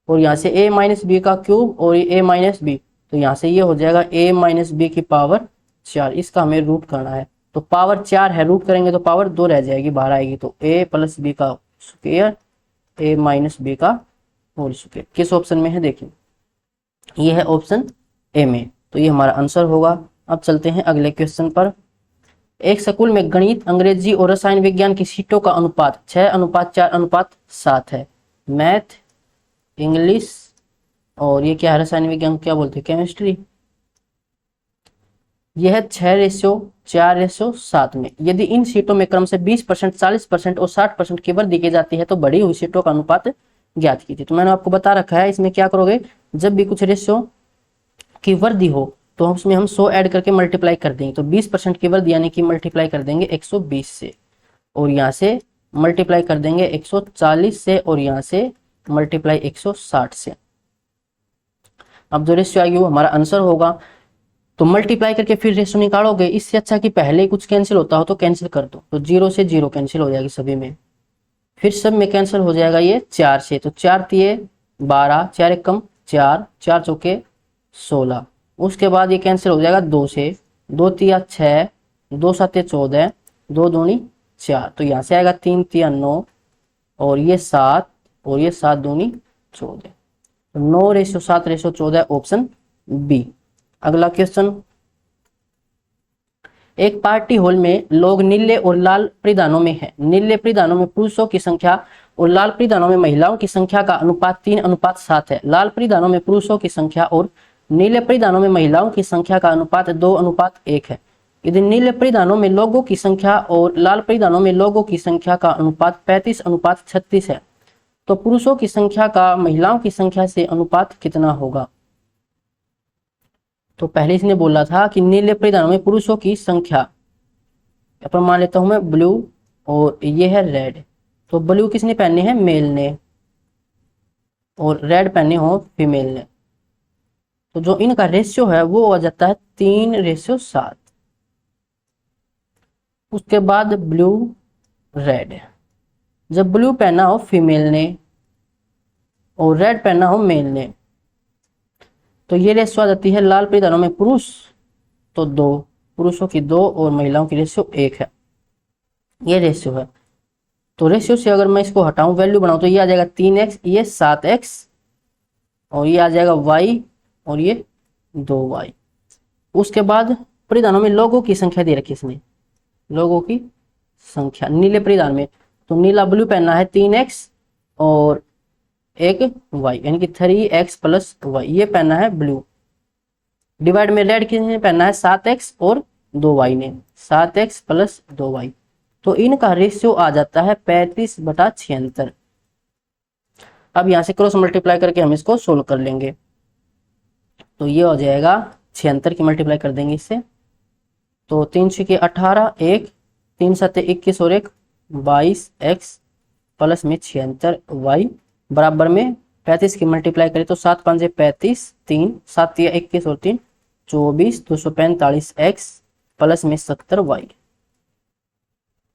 और यहाँ से a माइनस बी का क्यूब और a माइनस बी, तो यहाँ से ये हो जाएगा a माइनस बी की पावर 4, इसका हमें रूट करना है। तो पावर 4 है, रूट करेंगे तो पावर 2 रह जाएगी, बाहर आएगी। तो a प्लस बी का स्क्वायर a माइनस बी का होल स्क्वायर किस ऑप्शन में है, देखिए ये है ऑप्शन ए में, तो ये हमारा आंसर होगा। अब चलते हैं अगले क्वेश्चन पर। एक स्कूल में गणित, अंग्रेजी और रसायन विज्ञान की सीटों का अनुपात 6:4:7 है। मैथ, इंग्लिश और ये क्या है, रसायन विज्ञान क्या बोलते हैं, केमिस्ट्री। यह है 6:4:7 में। यदि इन सीटों में क्रम से 20%, 40% और 60% की वृद्धि की जाती है तो बढ़ी हुई सीटों का अनुपात ज्ञात कीजिए। तो मैंने आपको बता रखा है, इसमें क्या करोगे, जब भी कुछ रेशियो की वृद्धि हो तो उसमें हम 100 ऐड करके मल्टीप्लाई कर देंगे। तो 20% की वृद्धि यानी कि मल्टीप्लाई कर देंगे 120 से, और यहाँ से मल्टीप्लाई कर देंगे 140 से, और यहाँ से मल्टीप्लाई 160 से। अब जो रेशियो आएगी वो हमारा आंसर होगा। तो मल्टीप्लाई करके फिर रेशियो निकालोगे, इससे अच्छा कि पहले ही कुछ कैंसिल होता हो तो कैंसिल कर दो। तो 0 से 0 कैंसिल हो जाएगी सभी में, फिर सब में कैंसिल हो जाएगा ये 4 से। तो 4 तिये 12, 4 एक कम 4, 4 चौके 16। उसके बाद ये कैंसिल हो जाएगा 2 से, 2 तिया 6, 2 साते 14, 2 दूनी 4। तो यहाँ से आएगा 3 तिया 9, और ये 7, और ये 7 दूनी 14। 9:7:14 ऑप्शन बी। अगला क्वेश्चन। एक पार्टी हॉल में लोग नीले और लाल परिधानों में हैं। नीले परिधानों में पुरुषों की संख्या और लाल परिधानों में महिलाओं की संख्या का अनुपात 3:7 है। लाल परिधानों में पुरुषों की संख्या और नीले परिधानों में महिलाओं की संख्या का अनुपात 2:1 है। यदि नीले परिधानों में लोगों की संख्या और लाल परिधानों में लोगों की संख्या का अनुपात 35:36 है तो पुरुषों की संख्या का महिलाओं की संख्या से अनुपात कितना होगा। तो पहले इसने बोला था कि नीले परिधानों में पुरुषों की संख्या, अपन मान लेता हूं मैं ब्लू, और ये है रेड। तो ब्लू किसने पहने हैं, मेल ने, और रेड पहने हो फीमेल ने। तो जो इनका रेशियो है वो आ जाता है 3:7। उसके बाद ब्लू रेड, जब ब्लू पहना हो फीमेल ने और रेड पहना हो मेल ने, तो ये रेशियो आ जाती है लाल परिधानों में पुरुष तो 2, पुरुषों की 2 और महिलाओं की रेशियो 1 है। ये रेशियो है। तो रेशियो से अगर मैं इसको हटाऊं, वैल्यू बनाऊं, तो ये आ जाएगा 3x, ये 7x, और ये आ जाएगा y, और ये 2y। उसके बाद परिधानों में लोगों की संख्या दे रखी इसने, लोगों की संख्या नीले परिधान में, तो नीला ब्लू पहनना है 3x और एक y, यानी कि 3x प्लस y, ये पहनना है ब्लू। डिवाइड में रेड किसने पहनना है 7x और 2y ने, 7x प्लस 2y। तो इनका रेशियो आ जाता है 35/76। अब यहाँ से क्रॉस मल्टीप्लाई करके हम इसको सोल्व कर लेंगे। तो ये हो जाएगा 76 की मल्टीप्लाई कर देंगे इससे, तो 3 6 18, 1 3 7 21 और 1 22x प्लस में 76y बराबर में 35 की मल्टीप्लाई करें तो 7 5 35, 3 7 21 और 3 24, 245x प्लस में 70y।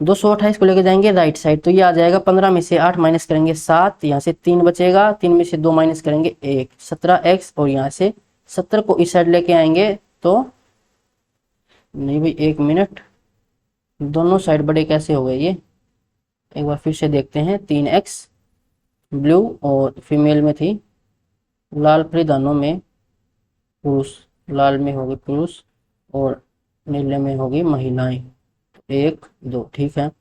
228 को लेके जाएंगे राइट साइड, तो ये आ जाएगा 15 में से 8 माइनस करेंगे 7, यहाँ से 3 बचेगा, 3 में से 2 माइनस करेंगे 1, 17x, और यहाँ से 70 को इस साइड लेके आएंगे तो नहीं भाई 1 मिनट, दोनों साइड बड़े कैसे हो गए ये, एक बार फिर से देखते हैं। 3x ब्लू और फीमेल में थी, लाल परिधानों में पुरुष, लाल में होगी पुरुष और नीले में होगी महिलाएं, 1 2 ठीक है।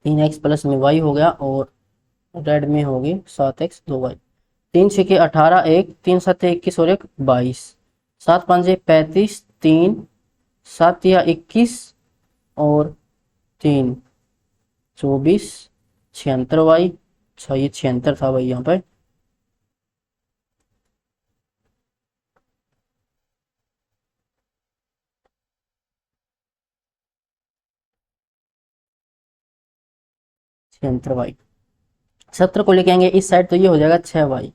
3x प्लस में y हो गया और रेड में होगी 7x 2y। 3 6 18, 1 3 7 21 और 1 22, 7 5 35, 3 7 21 और 3 24, 76y। अच्छा ये 76 था भाई यहाँ पर। y 70 को लेके आएंगे इस साइड तो ये हो जाएगा 6y,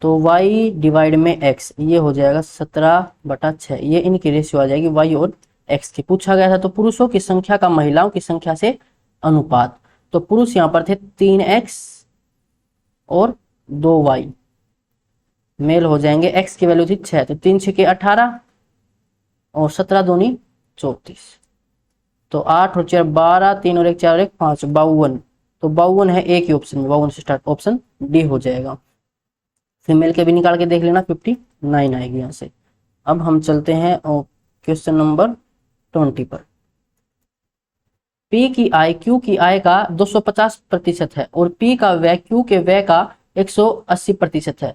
तो y डिवाइड में x, ये हो जाएगा 17/6। ये इनकी रेशियो आ जाएगी y और x की। पूछा गया था तो पुरुषों की संख्या का महिलाओं की संख्या से अनुपात, तो पुरुष यहाँ पर थे 3x और 2y, मेल हो जाएंगे। x की वैल्यू थी 6, तो 3 6 18 और 17 दूनी 34, तो 8 और 4 12, 3 और 1 4 और 1 5, 52। तो 52 है एक ही ऑप्शन में, 52 से स्टार्ट, ऑप्शन डी हो जाएगा। फीमेल के भी निकाल के देख लेना, 59 आएगी यहाँ से। अब हम चलते हैं क्वेश्चन नंबर 20 पर। P की आय Q की आय का 250% है और P का व्यय Q के व्यय का 180% है।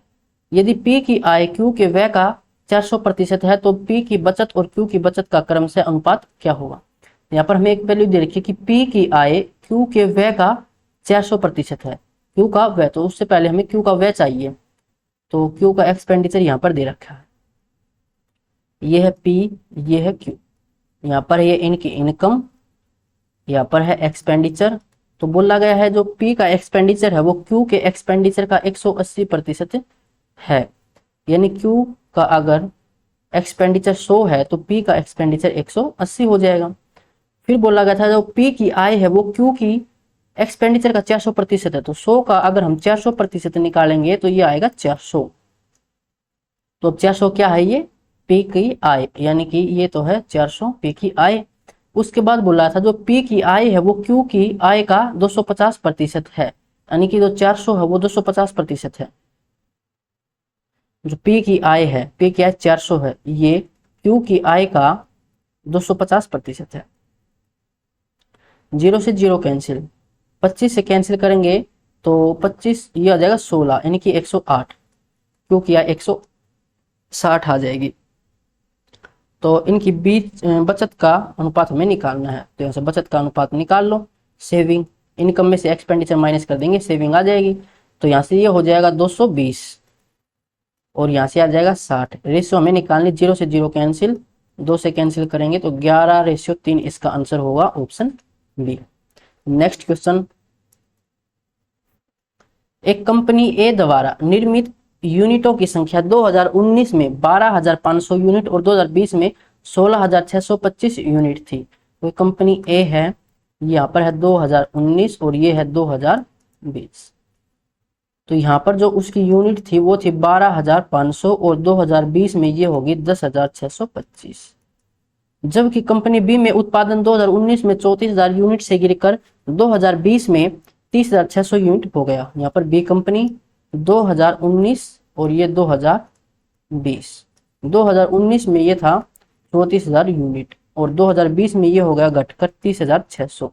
यदि P की आय Q के व्यय का 400% है तो P की बचत और Q की बचत का क्रम से अनुपात क्या होगा। यहाँ पर हमें एक वैल्यू दे रखी है कि P की आय Q के व्यय का 400% है, Q का व्यय, तो उससे पहले हमें Q का व्यय चाहिए, तो Q का एक्सपेंडिचर यहाँ पर दे रखा है। ये है P, ये है Q, यहाँ पर ये इनकी इनकम, यहाँ पर है एक्सपेंडिचर। तो बोला गया है जो P का एक्सपेंडिचर है वो Q के एक्सपेंडिचर का 180% है, यानी Q का अगर एक्सपेंडिचर 100 है तो P का एक्सपेंडिचर 180 हो जाएगा। फिर बोला गया था जो P की आय है वो Q की एक्सपेंडिचर का 400% है, तो 100 का अगर हम 400% निकालेंगे तो ये आएगा 400। तो 400 क्या है, ये P की आय, यानी कि ये तो है 400 P की आय। उसके बाद बोला था जो P की आय है वो Q की आय का 250% है, यानी कि जो 400 है वो 250% है। जो P की आय है, P की आय 400 है, ये Q की आय का 250% है। 0 से 0 कैंसिल, 25 से कैंसिल करेंगे तो 25 ये आ जाएगा 16, यानी कि 108, Q की आय 160 आ जाएगी। तो इनकी बीच बचत का अनुपात हमें निकालना है, तो यहाँ से बचत का अनुपात निकाल लो। सेविंग, इनकम में से एक्सपेंडिचर माइनस कर देंगे, सेविंग आ जाएगी। तो यहाँ से ये हो जाएगा 220 और यहाँ से आ जाएगा 60। रेशियो हमें निकालनी, 0 से 0 कैंसिल, 2 से कैंसिल करेंगे तो 11:3, इसका आंसर होगा ऑप्शन बी। नेक्स्ट क्वेश्चन, एक कंपनी ए द्वारा निर्मित यूनिटों की संख्या 2019 में 12,500 यूनिट और 2020 में 16,625 यूनिट थी। तो कंपनी ए है, यहाँ पर है 2019 और ये है 2020। तो यहाँ पर जो उसकी यूनिट थी वो थी 12,500 और 2020 में ये होगी 10,625। जबकि कंपनी बी में उत्पादन 2019 में 34,000 यूनिट से गिरकर 2020 में 30,600 यूनिट हो गया। यहाँ पर बी कंपनी 2019 और ये 2020, 2019 में ये था 34,000 यूनिट और 2020 में ये हो गया घटकर 30,600।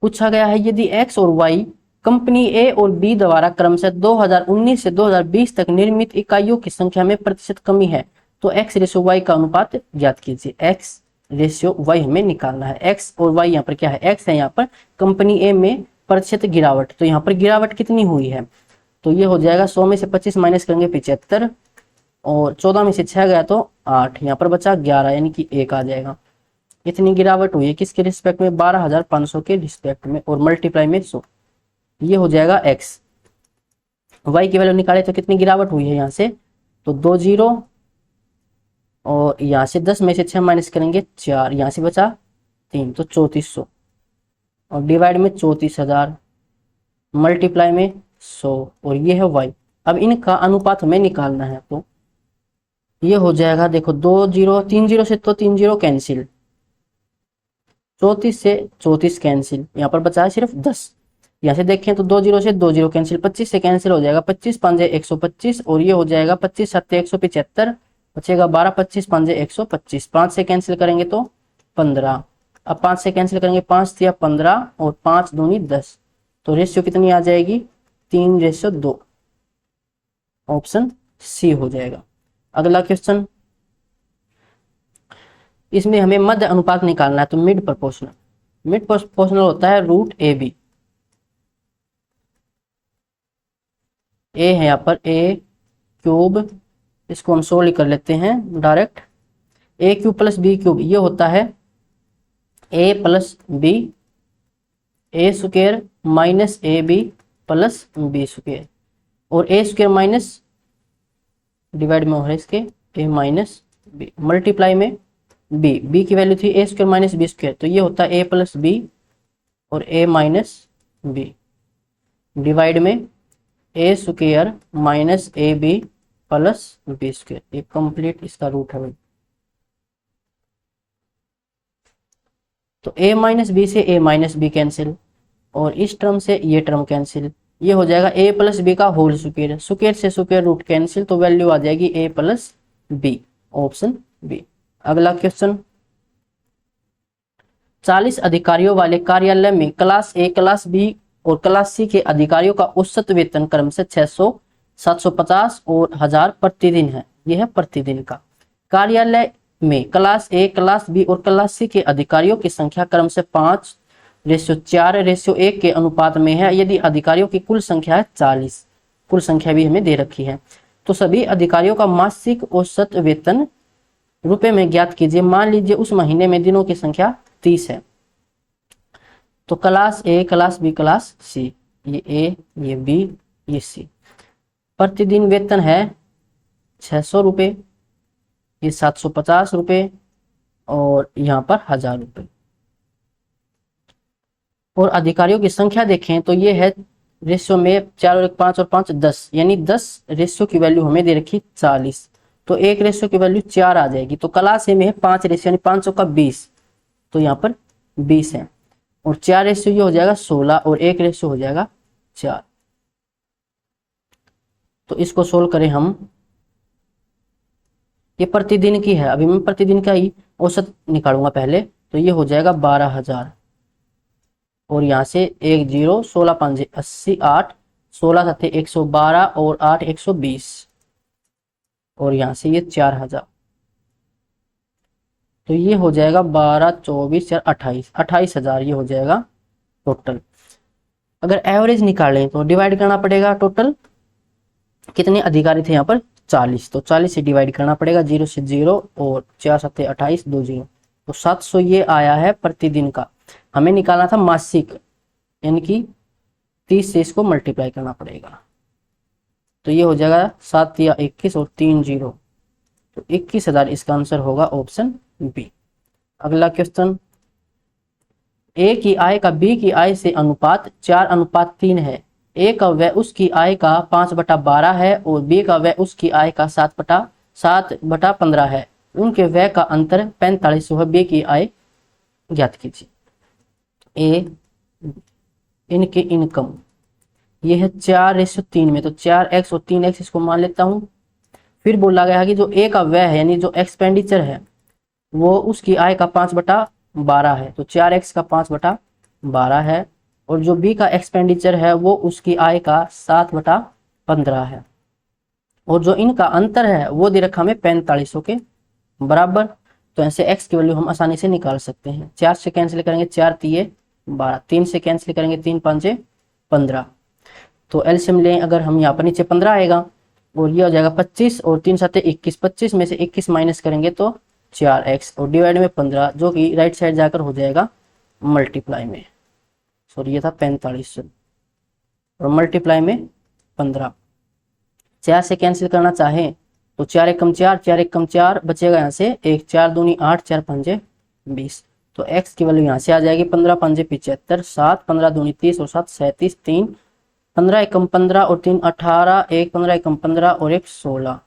पूछा गया है यदि एक्स और वाई कंपनी ए और बी द्वारा क्रमशः 2019 से 2020 तक निर्मित इकाइयों की संख्या में प्रतिशत कमी है तो एक्स रेशियो वाई का अनुपात ज्ञात कीजिए। एक्स रेशियो वाई हमें निकालना है। एक्स और वाई यहाँ पर क्या है, एक्स है यहाँ पर कंपनी ए में प्रतिशत गिरावट, तो यहाँ पर गिरावट कितनी हुई है, तो ये हो जाएगा 100 में से 25 माइनस करेंगे 75 और 14 में से 6 गया तो 8, यहाँ पर बचा 11, यानी कि 1 आ जाएगा। इतनी गिरावट हुई है किसके रिस्पेक्ट में, 12,500 के रिस्पेक्ट में और मल्टीप्लाई में 100, ये हो जाएगा एक्स। वाई की वैल्यू निकाले तो कितनी गिरावट हुई है यहाँ से, तो 2 0 और यहाँ से 10 में से 6 माइनस करेंगे 4, यहाँ से बचा 3, तो 3400 और डिवाइड में 34,000 मल्टीप्लाई में 100 और ये है वाई। अब इनका अनुपात हमें निकालना है, तो ये हो जाएगा, देखो 2 0, 3 0 से तो 3 0 कैंसिल, 34 से 34 कैंसिल, यहाँ पर बचा है सिर्फ 10। यहाँ से देखें तो 2 0 से 2 0 कैंसिल, 25 से कैंसिल हो जाएगा, 25 5 125 और ये हो जाएगा 25 7 175, बचेगा 12, 25 5 125, 5 से कैंसिल करेंगे तो 15। अब 5 से कैंसिल करेंगे, 5 या 15 और 5 दूनी 10, तो रेशियो कितनी आ जाएगी, 3:2, ऑप्शन सी हो जाएगा। अगला क्वेश्चन, इसमें हमें मध्य अनुपात निकालना है, तो मिड प्रोपोर्शनल। मिड प्रोपोर्शनल होता है रूट ए बी, ए है यहाँ पर ए क्यूब, इसको हम सोल्व कर लेते हैं direct, A cube plus B cube, ये होता है A plus B, A square minus A B plus B square, और ए स्क्वायर माइनस डिवाइड में हो रहा है इसके ए माइनस बी, मल्टीप्लाई में बी, बी की वैल्यू थी ए स्क्वायर माइनस बी स्क्वायर, तो ये होता है ए प्लस बी और ए माइनस बी, डिवाइड में A square minus A B plus B square, ये कंप्लीट इसका रूट है भाई। तो a माइनस बी से a माइनस बी कैंसिल, और इस टर्म से ये टर्म कैंसिल, ये हो जाएगा a प्लस बी का होल स्क्वायर, स्क्वायर से स्क्वायर रूट कैंसिल, तो वैल्यू आ जाएगी a plus b, option B. अगला क्वेश्चन, 40 अधिकारियों वाले कार्यालय में क्लास ए, क्लास बी और क्लास सी के अधिकारियों का औसत वेतन क्रम से 600, 750 और 1000 प्रतिदिन है। यह है प्रतिदिन का। कार्यालय में क्लास ए, क्लास बी और क्लास सी के अधिकारियों की संख्या क्रम से 5:4:1 के अनुपात में है। यदि अधिकारियों की कुल संख्या है 40, कुल संख्या भी हमें दे रखी है, तो सभी अधिकारियों का मासिक औसत वेतन रुपए में ज्ञात कीजिए। मान लीजिए उस महीने में दिनों की संख्या 30 है, तो class A, class B, class C, ये ए, ये बी, ये सी, प्रतिदिन वेतन है 600 रुपये, ये 750 रुपये और यहाँ पर 1000 रुपये। और अधिकारियों की संख्या देखें तो ये है रेशियो में 4 और 1 5 और 5 10, यानी 10 रेशियो की वैल्यू हमें दे रखी 40, तो एक रेशियो की वैल्यू 4 आ जाएगी। तो क्लास ए में है 5 रेशियो यानी 500 का 20, तो यहाँ पर 20 है, और 4 रेशियो ये हो जाएगा 16 और एक रेशियो हो जाएगा 4। तो इसको सोल्व करें हम, ये प्रतिदिन की है, अभी मैं प्रतिदिन का ही औसत निकालूंगा पहले, तो ये हो जाएगा 12,000, और यहाँ से 1 0, 16 5 80, 8 16 7 112 और 8 120, और यहाँ से ये 4000, तो ये हो जाएगा 12 24 4 28, 28,000 ये हो जाएगा टोटल। अगर एवरेज निकालें तो डिवाइड करना पड़ेगा, टोटल कितने अधिकारी थे यहाँ पर 40, तो 40 से डिवाइड करना पड़ेगा, 0 से 0 और 4 7 28 2 0, तो 700 ये आया है प्रतिदिन का। हमें निकालना था मासिक, यानी कि 30 से इसको मल्टीप्लाई करना पड़ेगा, तो ये हो जाएगा 7 या 21 और 3 0, तो 21,000 इसका आंसर होगा ऑप्शन बी। अगला क्वेश्चन, ए की आय का बी की आय से अनुपात 4:3 है। ए का व्यय उसकी आय का 5/12 है और बी का व्यय उसकी आय का 7/15 है। उनके व्यय का अंतर 45 है। बी की आय ज्ञात कीजिए। ए, इनके इनकम ये है 4:3 में, तो 4x और 3x इसको मान लेता हूं। फिर बोला गया है कि जो ए का व्यय है यानी जो एक्सपेंडिचर है वो उसकी आय का 5/12 है, तो 4x का 5/12 है, और जो बी का एक्सपेंडिचर है वो उसकी आय का 7/15 है, और जो इनका अंतर है वो दे रखा हमें 4500 के बराबर। तो ऐसे x की वैल्यू हम आसानी से निकाल सकते हैं। 4 से कैंसिल करेंगे 4 3 12, 3 से कैंसिल करेंगे 3 5 15, तो एलसीएम लें अगर हम यहाँ पर नीचे 15 आएगा और ये हो जाएगा 25 और 3 7 21, 25 में से 21 माइनस करेंगे तो 4x और डिवाइड में 15, जो कि राइट साइड जाकर हो जाएगा मल्टीप्लाई में, सॉरी ये था 45 और मल्टीप्लाई में 15। 4 से कैंसिल करना चाहें तो 4 1 कम 4, 4 1 कम 4 बचेगा यहाँ से 1, 4 दूनी 8, 4 5 20, तो x की वैल्यू यहाँ से आ जाएगी 15 5 75, 7 15 दूनी 30 और 7 37, 3 15 1 कम 15 और 3 18, 1 15 1 कम 15 और 1 16,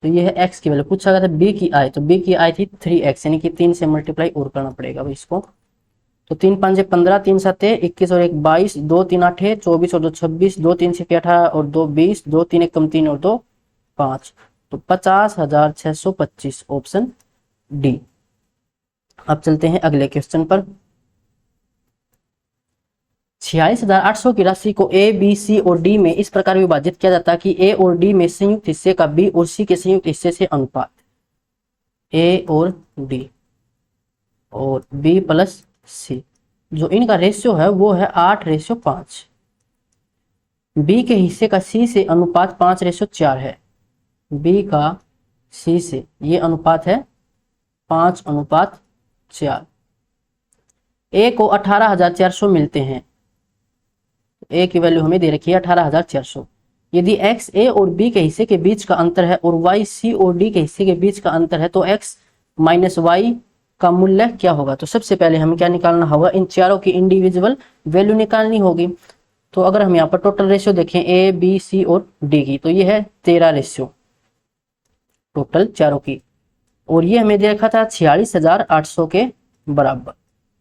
तो ये है x की वैल्यू। पूछा गया था b की आय, तो b की आय थी 3x, यानी कि 3 से मल्टीप्लाई और करना पड़ेगा भाई इसको। तो 3 5 15, 3 7 21 और 1 22, 2 3 8 24 और 2 26, 2 3 6 18 और 2 20, 2 3 1 कम 3 और 2 5, तो 50,625 ऑप्शन डी। अब चलते हैं अगले क्वेश्चन पर। 46,800 की राशि को ए बी सी और डी में इस प्रकार विभाजित किया जाता है कि ए और डी में संयुक्त हिस्से का बी और सी के संयुक्त हिस्से से अनुपात, ए और डी और बी प्लस सी, जो इनका रेशियो है वो है 8:5। बी के हिस्से का सी से अनुपात 5:4 है। बी का सी से ये अनुपात है 5:4। ए को 18,400 मिलते हैं, ए की वैल्यू हमें दे रखी है 18,400। यदि x ए और बी के हिस्से के बीच का अंतर है और y सी और डी के हिस्से के बीच का अंतर है, तो x माइनस वाई का मूल्य क्या होगा। तो सबसे पहले हमें क्या निकालना होगा, इन चारों की इंडिविजुअल वैल्यू निकालनी होगी। तो अगर हम यहाँ पर टोटल रेशियो देखें ए बी सी और डी की, तो ये है 13 रेशियो टोटल चारों की, और ये हमें दे रखा था 46,800 के बराबर।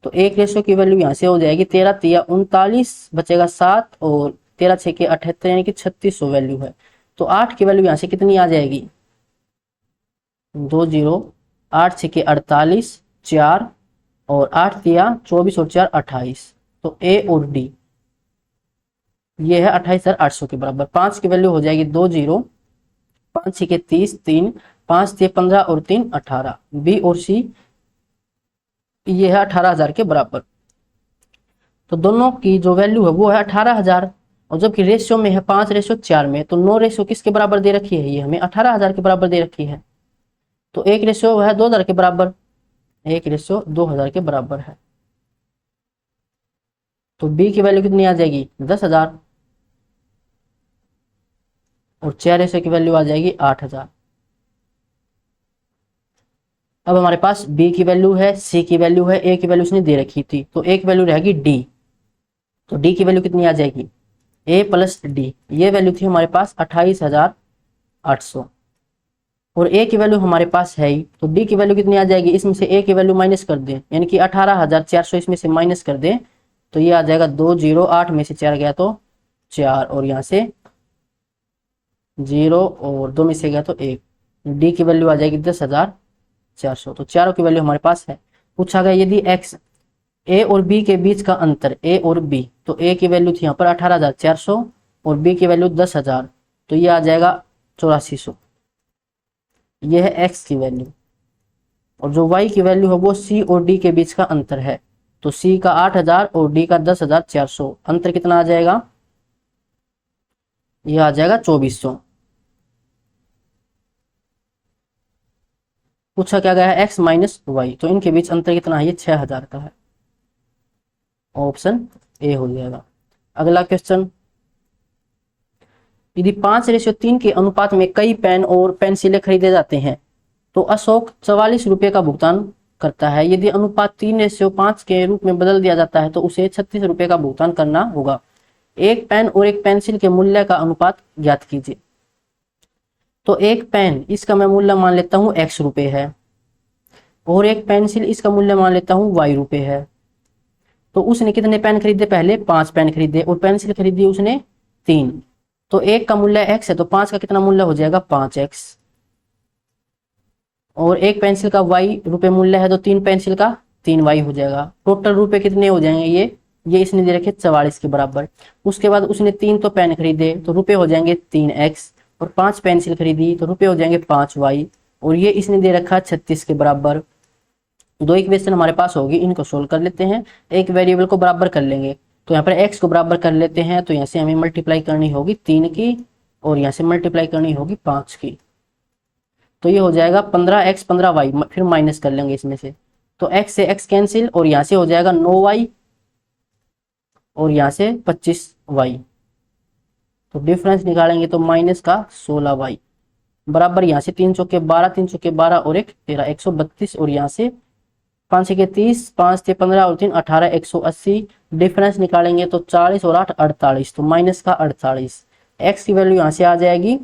तो एक रेशियो की वैल्यू यहाँ से हो जाएगी 13 तिया 39, बचेगा 7, और 13 6 के 78, यानी कि 3600 वैल्यू है। तो 8 की वैल्यू यहाँ से कितनी आ जाएगी, 20, 8 6 के 48, 4, और 8 तिया 24 और 4 28। तो ए और डी ये है 28,800 के बराबर। 5 की वैल्यू हो जाएगी 20, 5 6 के 30, 3, 5 तिया 15 और 3 18। बी और सी ये है 18,000 के बराबर। तो दोनों की जो वैल्यू है वो है 18,000, और जबकि रेशियो में है 5:4 में, तो 9 रेशियो किसके बराबर दे रखी है, ये हमें 18,000 के बराबर दे रखी है। तो एक रेशियो है 2000 के बराबर, एक रेशियो 2000 के बराबर है। तो बी की वैल्यू कितनी आ जाएगी 10,000, और 4 रेशियो की वैल्यू आ जाएगी 8,000। अब हमारे पास बी की वैल्यू है, सी की वैल्यू है, ए की वैल्यू उसने दे रखी थी, तो एक वैल्यू रहेगी डी। तो डी की वैल्यू कितनी आ जाएगी, ए प्लस डी, ये वैल्यू थी हमारे पास 28,800, और ए की वैल्यू हमारे पास है ही, तो डी की वैल्यू कितनी आ जाएगी, इसमें से ए की वैल्यू माइनस कर दें, यानी कि 18,400 इसमें से माइनस कर दें, तो ये आ जाएगा 2, 8 में से 4 गया तो 4, और यहाँ से 0, और 2 में से गया तो 1। डी की वैल्यू आ जाएगी 10,400। तो चारों की वैल्यू हमारे पास है। पूछा गया यदि एक्स ए और बी के बीच का अंतर, ए और बी, तो ए की वैल्यू थी यहाँ पर 18,400 और बी की वैल्यू 10,000, तो ये आ जाएगा 8400। ये है एक्स की वैल्यू, और जो वाई की वैल्यू है वो सी और डी के बीच का अंतर है, तो सी का 8,000 और डी का 10,400, अंतर कितना आ जाएगा, ये आ जाएगा 2400। पूछा क्या गया है एक्स माइनस वाई, तो इनके बीच अंतर कितना है, ये 6,000 का है, ऑप्शन ए हो जाएगा। अगला क्वेश्चन, यदि 5:3 के अनुपात में कई पेन और पेंसिलें खरीदे जाते हैं तो अशोक 44 रुपये का भुगतान करता है। यदि अनुपात 3:5 के रूप में बदल दिया जाता है तो उसे 36 रुपये का भुगतान करना होगा। एक पेन और एक पेंसिल के मूल्य का अनुपात ज्ञात कीजिए। तो एक पेन, इसका मैं मूल्य मान लेता हूं x रुपये है, और एक पेंसिल इसका मूल्य मान लेता हूं y रुपये है। तो उसने कितने पेन खरीदे, पहले 5 पेन खरीदे, और पेंसिल खरीदी उसने 3। तो एक का मूल्य x है, तो 5 का कितना मूल्य हो जाएगा 5x, और एक पेंसिल का y रुपये मूल्य है, तो 3 पेंसिल का 3y हो जाएगा। टोटल रुपए कितने हो जाएंगे, ये इसने दे रखे 44 के बराबर। उसके बाद उसने 3 तो पेन खरीदे, तो रुपए हो जाएंगे 3x, और 5 पेंसिल खरीदी तो रुपए हो जाएंगे 5y, और ये इसने दे रखा 36 के बराबर। दो इक्वेशन हमारे पास होगी, इनको सोल्व कर लेते हैं। एक वेरिएबल को बराबर कर लेंगे, तो यहाँ पर x को बराबर कर लेते हैं, तो यहाँ से हमें मल्टीप्लाई करनी होगी 3 की, और यहाँ से मल्टीप्लाई करनी होगी 5 की। तो ये हो जाएगा 15x 15y, फिर माइनस कर लेंगे इसमें से, तो x से x कैंसिल, और यहाँ से हो जाएगा 9y, और यहाँ से 25y, तो डिफरेंस निकालेंगे तो माइनस का 16y बराबर, यहाँ से 3 चौके 12, 3 चौके 12 और 1 13, 132, और यहाँ से 5 के 30, 5 से 15 और 3 18, 180। डिफरेंस निकालेंगे तो 40 और 8 48, तो माइनस का 48। x की वैल्यू यहाँ से आ जाएगी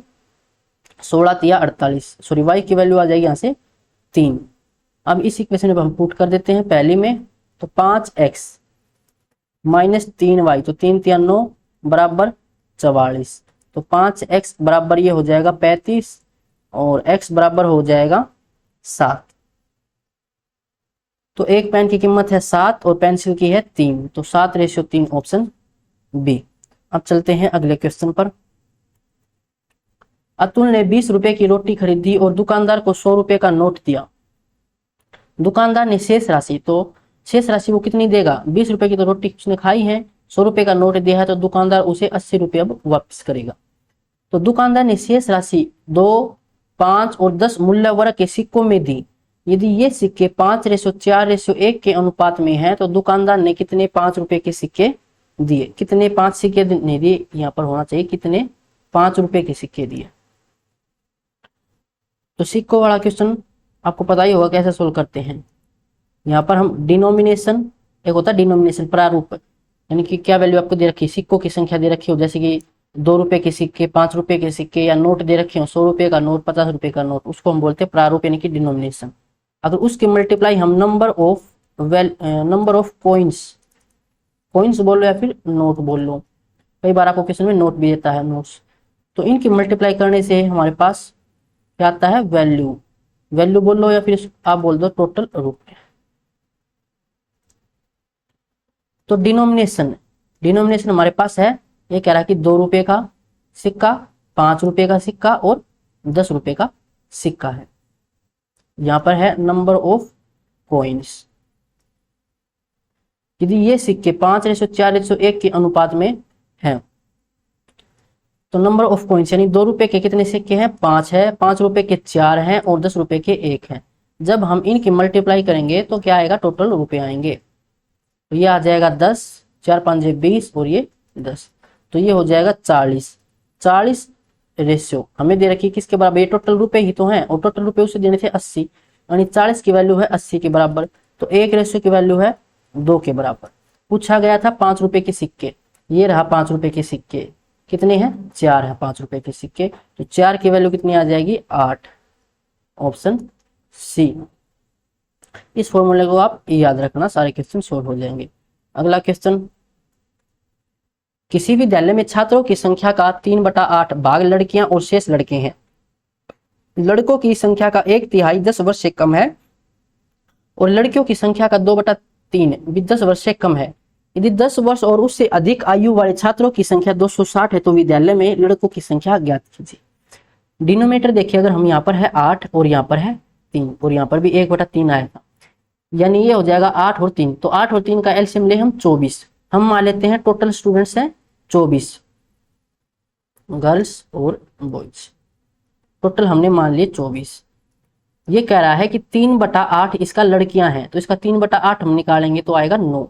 16 तिया 48, सॉरी y की वैल्यू आ जाएगी यहाँ से 3। अब इस इक्वेशन में हम पुट कर देते हैं पहली में, तो 5x माइनस 3y, तो 3 तिया 9 बराबर 44, तो 5x बराबर ये हो जाएगा 35, और x बराबर हो जाएगा 7। तो एक पेन की कीमत है 7 और पेंसिल की है 3, तो 7:3, ऑप्शन बी। अब चलते हैं अगले क्वेश्चन पर। अतुल ने 20 रुपए की रोटी खरीदी और दुकानदार को 100 रुपए का नोट दिया। दुकानदार ने शेष राशि, तो शेष राशि वो कितनी देगा, 20 रुपए की तो रोटी उसने खाई है, 100 रुपए का नोट दिया है, तो दुकानदार उसे 80 रुपए अब वापस करेगा। तो दुकानदार ने शेष राशि 2, 5 और 10 मूल्य वर्ग के सिक्कों में दी। यदि ये सिक्के 5:4:1 के अनुपात में है तो दुकानदार ने कितने 5 रुपए के सिक्के दिए, कितने 5 सिक्के नहीं दिए, यहाँ पर होना चाहिए कितने 5 रुपए के सिक्के दिए। तो सिक्कों वाला क्वेश्चन आपको पता ही होगा कैसे सोल्व करते हैं। यहाँ पर हम डिनोमिनेशन, एक होता है डिनोमिनेशन प्रारूप, यानी कि क्या वैल्यू आपको दे रखी है, सिक्कों की संख्या दे रखी हो, जैसे कि 2 रुपए के सिक्के, 5 रुपए के सिक्के, या नोट दे रखे हो, 100 रुपए का नोट, 50 रुपए का नोट, उसको हम बोलते हैं प्रारूप यानी कि डिनोमिनेशन। अगर उसके मल्टीप्लाई हम नंबर ऑफ कॉइन्स बोल लो या फिर नोट बोल लो, कई बार आपको क्वेश्चन में नोट भी देता है, नोट्स, तो इनकी मल्टीप्लाई करने से हमारे पास क्या आता है, वैल्यू बोल लो या फिर आप बोल दो टोटल रूप। तो डिनोमिनेशन हमारे पास है, ये कह रहा है कि 2 रुपए का सिक्का, 5 रुपए का सिक्का और 10 रुपए का सिक्का है। यहां पर है नंबर ऑफ कॉइन्स, यदि ये सिक्के 5:4:1 के अनुपात में है, तो नंबर ऑफ कॉइन्स यानी 2 रुपए के कितने सिक्के हैं, 5 है, 5 रुपए के 4 हैं और 10 रुपए के 1 है। जब हम इनकी मल्टीप्लाई करेंगे तो क्या आएगा, टोटल रुपए आएंगे। तो ये आ जाएगा 10, 4 5 20 और ये 10, तो ये हो जाएगा 40 रेशियो हमें दे रखी किसके बराबर, ये टोटल रुपए ही तो हैं, और टोटल रुपए उसे देने थे 80, यानी 40 की वैल्यू है 80 के बराबर, तो 1 रेशियो की वैल्यू है 2 के बराबर। पूछा गया था 5 रुपए के सिक्के, ये रहा 5 रुपए के सिक्के, कितने हैं, 4 है 5 रुपए के सिक्के, तो 4 की वैल्यू कितनी आ जाएगी, 8, ऑप्शन सी। इस फॉर्मूले को आप याद रखना, सारे क्वेश्चन सॉल्व हो जाएंगे। अगला क्वेश्चन, किसी विद्यालय में छात्रों की संख्या का 3/8 भाग लड़कियां और शेष लड़के हैं। लड़कों की संख्या का 1/3 10 वर्ष से कम है और लड़कियों की संख्या का 2/3 भी 10 वर्ष से कम है। यदि 10 वर्ष और उससे अधिक आयु वाले छात्रों की संख्या 260 है तो विद्यालय में लड़कों की संख्या ज्ञात कीजिए। डिनोमिनेटर देखिए, अगर हम यहाँ पर है 8 और यहाँ पर है 3 और यहाँ पर भी 1/3 आया था, यानी ये हो जाएगा 8 और 3, तो 8 और 3 का एलसीएम ले हम 24, हम मान लेते हैं टोटल स्टूडेंट्स हैं 24, गर्ल्स और बॉयज, टोटल हमने मान लिए 24। ये कह रहा है कि 3/8 इसका लड़कियां हैं, तो इसका 3/8 हम निकालेंगे तो आएगा 9,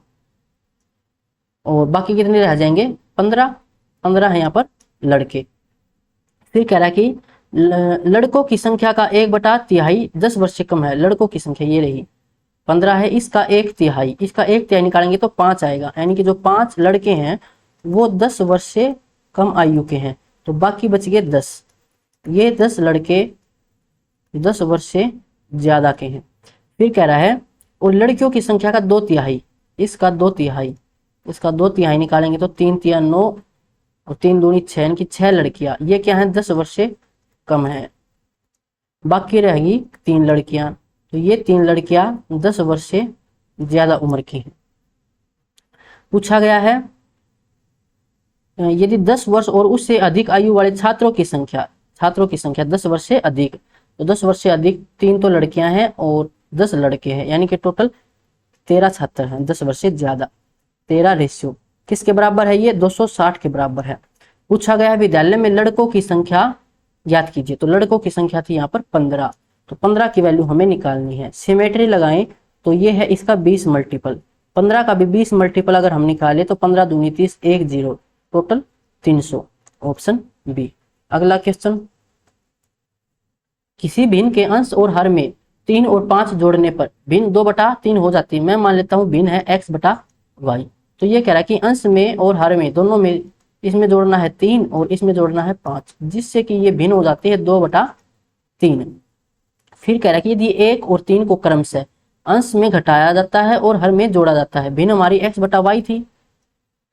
और बाकी कितने रह जाएंगे, 15 है यहाँ पर लड़के। फिर कह रहा है कि लड़कों की संख्या का 1/3 10 वर्ष से कम है, लड़कों की संख्या ये रही 15 है, इसका 1/3, इसका 1/3 निकालेंगे तो 5 आएगा, यानी कि जो 5 लड़के हैं वो 10 वर्ष से कम आयु के हैं, तो बाकी बच गए 10, ये 10 लड़के 10 वर्ष से ज्यादा के हैं। फिर कह रहा है और लड़कियों की संख्या का 2/3, इसका 2/3, इसका 2/3 निकालेंगे तो 3×3 9 और 3 दूनी 6, यानी कि 6 लड़कियां, ये क्या है 10 वर्ष से कम है। बाकी रहेगी 3 लड़कियां, तो ये 3 लड़कियां 10 वर्ष से ज्यादा उम्र की हैं। पूछा गया है यदि 10 वर्ष और उससे अधिक आयु वाले छात्रों की संख्या 10 वर्ष से अधिक, तो 10 वर्ष से अधिक 3 तो लड़कियां हैं और 10 लड़के हैं, यानी कि टोटल 13 छात्र हैं 10 वर्ष से ज्यादा। 13 रेशियो किसके बराबर है, ये 260 के बराबर है। पूछा गया विद्यालय में लड़कों की संख्या ज्ञात कीजिए, तो लड़कों की संख्या थी यहाँ पर 15, तो 15 की वैल्यू हमें निकालनी है। सिमेट्री लगाएं तो ये है इसका 20 मल्टीपल, 15 का भी 20 मल्टीपल अगर हम निकाले तो 15 दूनी 30 1 0, टोटल 300, ऑप्शन बी। अगला क्वेश्चन, किसी भिन्न के अंश और हर में 3 और 5 जोड़ने पर भिन्न 2/3 हो जाती है। मैं मान लेता हूं भिन्न है x/y, तो ये कह रहा है कि अंश में और हर में दोनों में इसमें जोड़ना है 3 और इसमें जोड़ना है 5, जिससे कि ये भिन्न हो जाती है 2/3। फिर कह रहा है कि यदि 1 और 3 को क्रमशः अंश में घटाया जाता है और हर में जोड़ा जाता है, भिन्न हमारी x/y थी,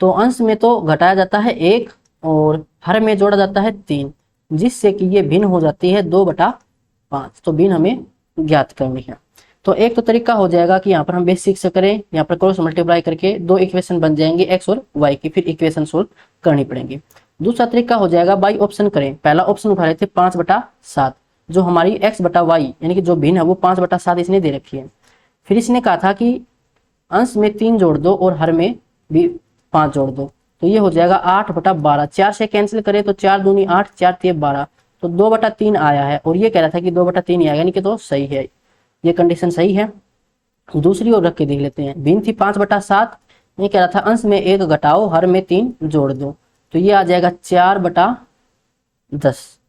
तो अंश में तो घटाया जाता है 1 और हर में जोड़ा जाता है 3, जिससे कि ये भिन्न हो जाती है 2/5, तो भिन्न हमें ज्ञात करनी है। तो एक तो तरीका हो जाएगा कि यहाँ पर हम बेसिक से करें, यहाँ पर क्रॉस मल्टीप्लाई करके 2 इक्वेशन बन जाएंगे x और y की, फिर इक्वेशन सोल्व करनी पड़ेंगी। दूसरा तरीका हो जाएगा बाई ऑप्शन करें। पहला ऑप्शन उठा लेते 5/7, जो हमारी x/y यानी कि जो भिन्न है वो 5/7 इसने दे रखी है। फिर इसने कहा था कि अंश में 3 जोड़ दो और हर में भी 5 जोड़ दो, तो ये हो जाएगा 8/12। 4 से कैंसिल करें तो 4 दूनी 8 4 3 12, तो 2/3 आया है, और ये कह रहा था कि 2/3 ही आएगा, यानी कि तो सही है, ये कंडीशन सही है। दूसरी ओर रख के देख लेते हैं, भिन्न थी 5/7, ये कह रहा था अंश में 1 घटाओ हर में 3 जोड़ दो, तो ये आ जाएगा 4/10।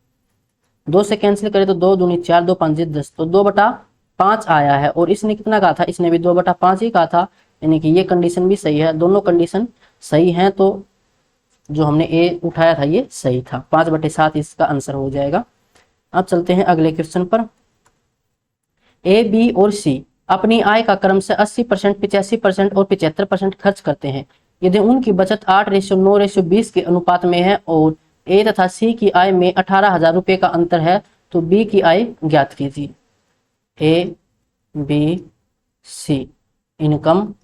2 से कैंसिल करें तो 2 दूनी 4 2 5 10, तो 2/10 5 आया है और इसने कितना कहा था, इसने भी 2/5 ही कहा था, यानी कि ये कंडीशन भी सही है, दोनों कंडीशन सही हैं, तो जो हमने ए उठाया था ये सही था, 5/7 इसका आंसर हो जाएगा। अब चलते हैं अगले क्वेश्चन पर। ए, बी और सी अपनी आय का क्रम से 80%, 85% और 75% खर्च करते हैं। यदि उनकी बचत 8:9:20 के अनुपात में है और ए तथा सी की आय में 18,000 रुपये का अंतर है, तो बी की आय ज्ञात कीजिए। ए, बी, सी इनकम,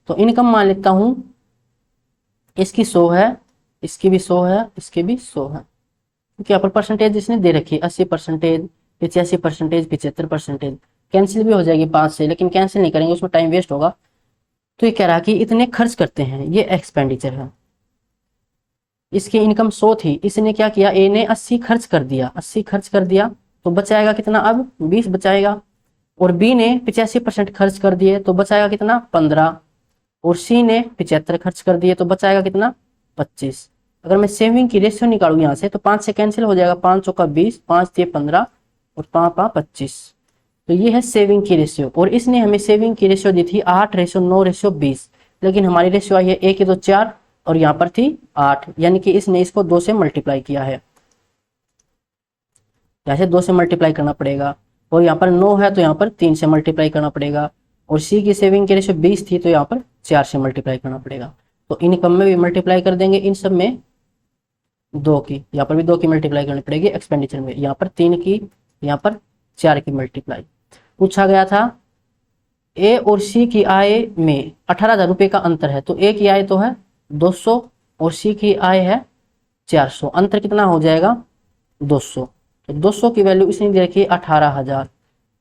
तो इनकम मान लेता हूं इसकी 100 है, इसकी भी 100 है, इसकी भी 100 है, क्योंकि यहाँ पर परसेंटेज इसने दे रखी है 80%, 85%, 75%। कैंसिल भी हो जाएगी 5 से, लेकिन कैंसिल नहीं करेंगे, उसमें टाइम वेस्ट होगा। तो ये कह रहा कि इतने खर्च करते हैं, ये एक्सपेंडिचर है। इसकी इनकम 100 थी, इसने क्या किया, ए ने 80 खर्च कर दिया, 80 खर्च कर दिया तो बचाएगा कितना, अब 20 बचाएगा। और बी ने 85% खर्च कर दिए तो बचाएगा कितना, 15। और सी ने 75 खर्च कर दिए तो बचाएगा कितना, 25। अगर मैं सेविंग की रेशियो निकालू यहाँ से तो 5 से कैंसिल हो जाएगा, 5 चौका 20, 5 से 15 और 5 25। तो ये है सेविंग की रेशियो। और इसने हमें सेविंग की रेशियो दी थी 8:9:20, लेकिन हमारी रेशियो आई है ए की तो 4 और यहाँ पर थी 8, यानी कि इसने इसको 2 से मल्टीप्लाई किया है, जैसे 2 से मल्टीप्लाई करना पड़ेगा। और यहाँ पर 9 है तो यहाँ पर 3 से मल्टीप्लाई करना पड़ेगा। और सी की सेविंग की रेशियो 20 थी तो यहाँ पर 4 से मल्टीप्लाई करना पड़ेगा। तो इनकम में भी मल्टीप्लाई कर देंगे, इन सब में 2 की, यहाँ पर भी 2 की मल्टीप्लाई करनी पड़ेगी। एक्सपेंडिचर में यहाँ पर 3 की, यहाँ पर 4 की मल्टीप्लाई। पूछा गया था ए और सी की आय में 18,000 रुपये का अंतर है, तो ए की आय तो है 200 और सी की आय है 400, अंतर कितना हो जाएगा, 200। तो 200 की वैल्यू इसने दे रखी है 18,000।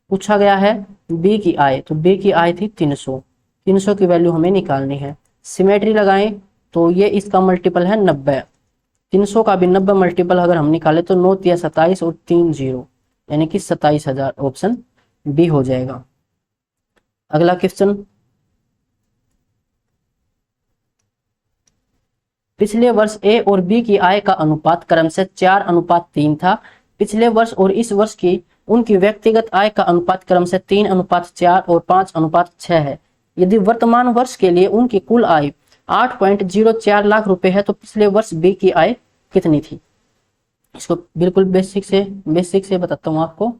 पूछा गया है बी की आय, तो बी की आय थी 300, 300 की वैल्यू हमें निकालनी है। सिमेट्री लगाएं तो ये इसका मल्टीपल है 90, 300 का भी 90 मल्टीपल अगर हम निकाले तो 9 तिया 27 और 3 0, यानी कि 27,000, ऑप्शन बी हो जाएगा। अगला क्वेश्चन, पिछले वर्ष ए और बी की आय का अनुपात क्रम से 4:3 था। पिछले वर्ष और इस वर्ष की उनकी व्यक्तिगत आय का अनुपात क्रम से 3:4 और 5:6 है। यदि वर्तमान वर्ष के लिए उनकी कुल आय 8.04 लाख रुपए है, तो पिछले वर्ष बी की आय कितनी थी। इसको बिल्कुल बेसिक से बताता हूं आपको।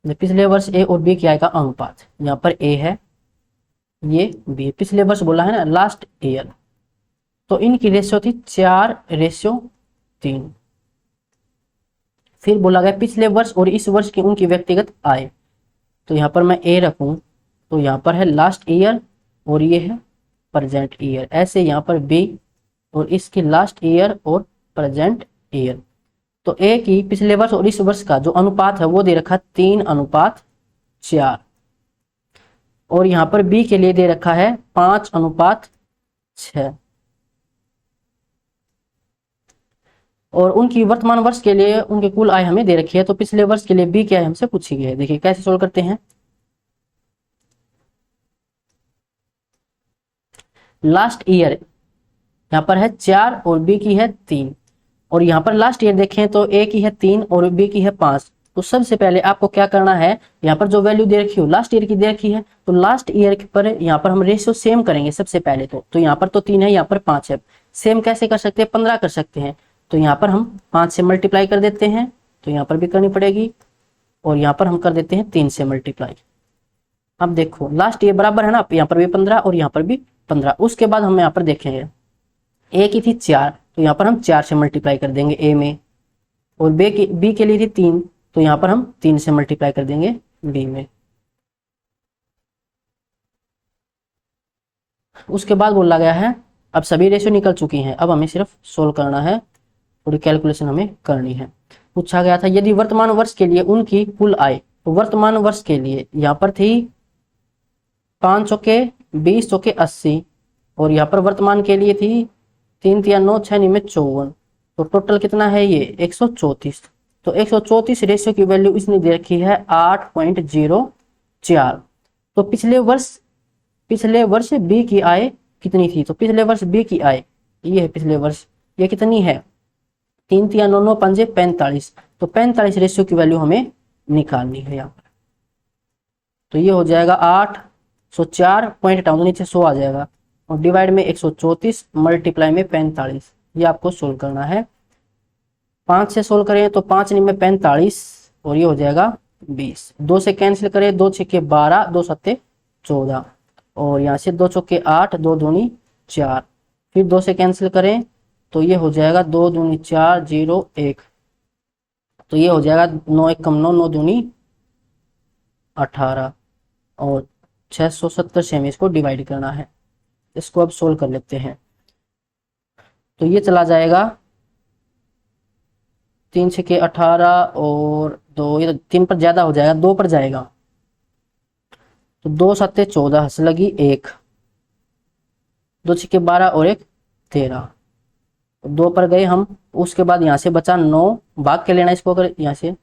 पिछले वर्ष ए और बी की आय का अनुपात, यहाँ पर ए है, ये बी, पिछले वर्ष बोला है ना, लास्ट ईयर, तो इनकी रेशियो थी 4:3। फिर बोला गया पिछले वर्ष और इस वर्ष की उनकी व्यक्तिगत आय, तो यहाँ पर मैं ए रखूं तो यहाँ पर है लास्ट ईयर और ये है प्रेजेंट ईयर, ऐसे यहाँ पर बी और इसकी लास्ट ईयर और प्रेजेंट ईयर। तो ए की पिछले वर्ष और इस वर्ष का जो अनुपात है वो दे रखा 3:4 और यहाँ पर बी के लिए दे रखा है 5:6। और उनकी वर्तमान वर्ष के लिए उनकी कुल आय हमें दे रखी है, तो पिछले वर्ष के लिए बी क्या है हमसे पूछी गई है। देखिए कैसे सोल्व करते हैं। लास्ट ईयर यहाँ पर है 4 और बी की है 3, और यहाँ पर लास्ट ईयर देखें तो ए की है 3 और बी की है 5। तो सबसे पहले आपको क्या करना है, यहाँ पर जो वैल्यू दे रखी हो लास्ट ईयर की दे रखी है, तो लास्ट ईयर पर यहाँ पर हम रेशियो सेम करेंगे सबसे पहले। तो यहाँ पर तो 3 है, यहाँ पर 5 है। सेम कैसे कर सकते हैं, 15 कर सकते हैं। तो यहाँ पर हम 5 से मल्टीप्लाई कर देते हैं, तो यहाँ पर भी करनी पड़ेगी, और यहाँ पर हम कर देते हैं 3 से मल्टीप्लाई। अब देखो लास्ट ईयर बराबर है ना, यहाँ पर भी 15 और यहाँ पर भी 15। उसके बाद हम यहाँ पर देखेंगे ए की थी 4, तो यहाँ पर हम 4 से मल्टीप्लाई कर देंगे ए में, और बी के लिए थी 3, तो यहाँ पर हम 3 से मल्टीप्लाई कर देंगे बी में। उसके बाद बोला गया है अब सभी रेशियो निकल चुकी हैं, अब हमें सिर्फ सोल्व करना है, थोड़ी कैलकुलेशन हमें करनी है। पूछा गया था यदि वर्तमान वर्ष के लिए उनकी कुल आय, तो वर्तमान वर्ष के लिए यहाँ पर थी 5 चौके 20 चौके 80, और यहाँ पर वर्तमान के लिए थी 3 तिया 9 6 में 54, तो टोटल कितना है ये 134। तो 134 रेशियो की वैल्यू इसने दे रखी है 8.04। तो पिछले वर्ष बी की आय कितनी थी, तो पिछले वर्ष बी की आय ये है, पिछले वर्ष ये कितनी है 3 तिया 9 9 5 45, तो 45 रेशियो की वैल्यू हमें निकालनी है यहाँ पर। तो ये हो जाएगा 804 पॉइंट हटाऊंगा नीचे 100 आ जाएगा, और डिवाइड में 134 मल्टीप्लाई में 45। ये आपको सोल्व करना है। 5 से सोल्व करें तो 5 में 45 और ये हो जाएगा 20। 2 से कैंसिल करें, 2 छक्के 12, 2 सत्ते 14, और यहाँ से 2 चौके 8, 2 दूनी 4, फिर 2 से कैंसिल करें तो ये हो जाएगा 2 दूनी 4, 0 1, तो ये हो जाएगा 9 एक कम 9, 9 दूनी 18, और 670 से हमें इसको डिवाइड करना है। इसको अब सोल्व कर लेते हैं। तो ये चला जाएगा 3 छक्के 18 और 2, ये तो 3 पर ज्यादा हो जाएगा, 2 पर जाएगा, तो 2 सत्ते 14 हंस लगी 1, 2 छक्के 12 और 1 13, 2 पर गए हम। उसके बाद यहाँ से बचा 9, भाग के लेना इसको, अगर यहाँ से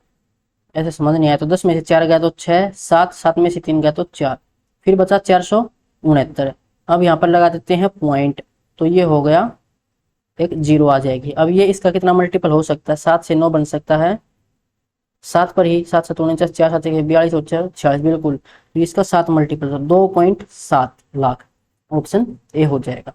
ऐसे समझ नहीं आया तो 10 में से 4 गया तो 6, 7 में से 3 गया तो 4, फिर बचा 469। अब यहाँ पर लगा देते हैं पॉइंट, तो ये हो गया एक 0 आ जाएगी। अब ये इसका कितना मल्टीपल हो सकता है, 7 से 9 बन सकता है, 7 पर ही, 7 7 49, 4 7 42 और 46, बिल्कुल। तो इसका 7 मल्टीपल 2.7 लाख, ऑप्शन ए हो जाएगा।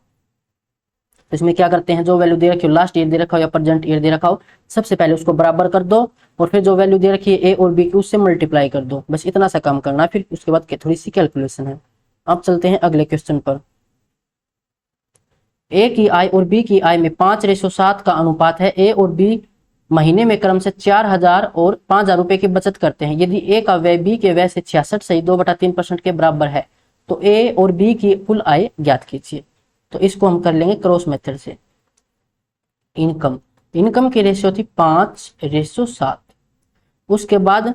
तो इसमें क्या करते हैं, जो वैल्यू दे रखी हो, लास्ट ईयर दे रखा हो या प्रेजेंट ईयर दे रखा हो, सबसे पहले उसको बराबर कर दो, और फिर जो वैल्यू दे रखी है ए और बी की उससे मल्टीप्लाई कर दो, बस इतना सा काम करना है। फिर उसके बाद थोड़ी सी कैलकुलेशन है। अब चलते हैं अगले क्वेश्चन पर। ए की आय और बी की आय में 5:7 का अनुपात है। ए और बी महीने में क्रम से 4,000 और 5,000 रुपए की बचत करते हैं। यदि ए का व्यय बी के व्यय से 66 सही 2/3% के बराबर है तो ए और बी की कुल आय ज्ञात कीजिए। तो इसको हम कर लेंगे क्रॉस मेथड से। इनकम की रेशियो थी 5:7। उसके बाद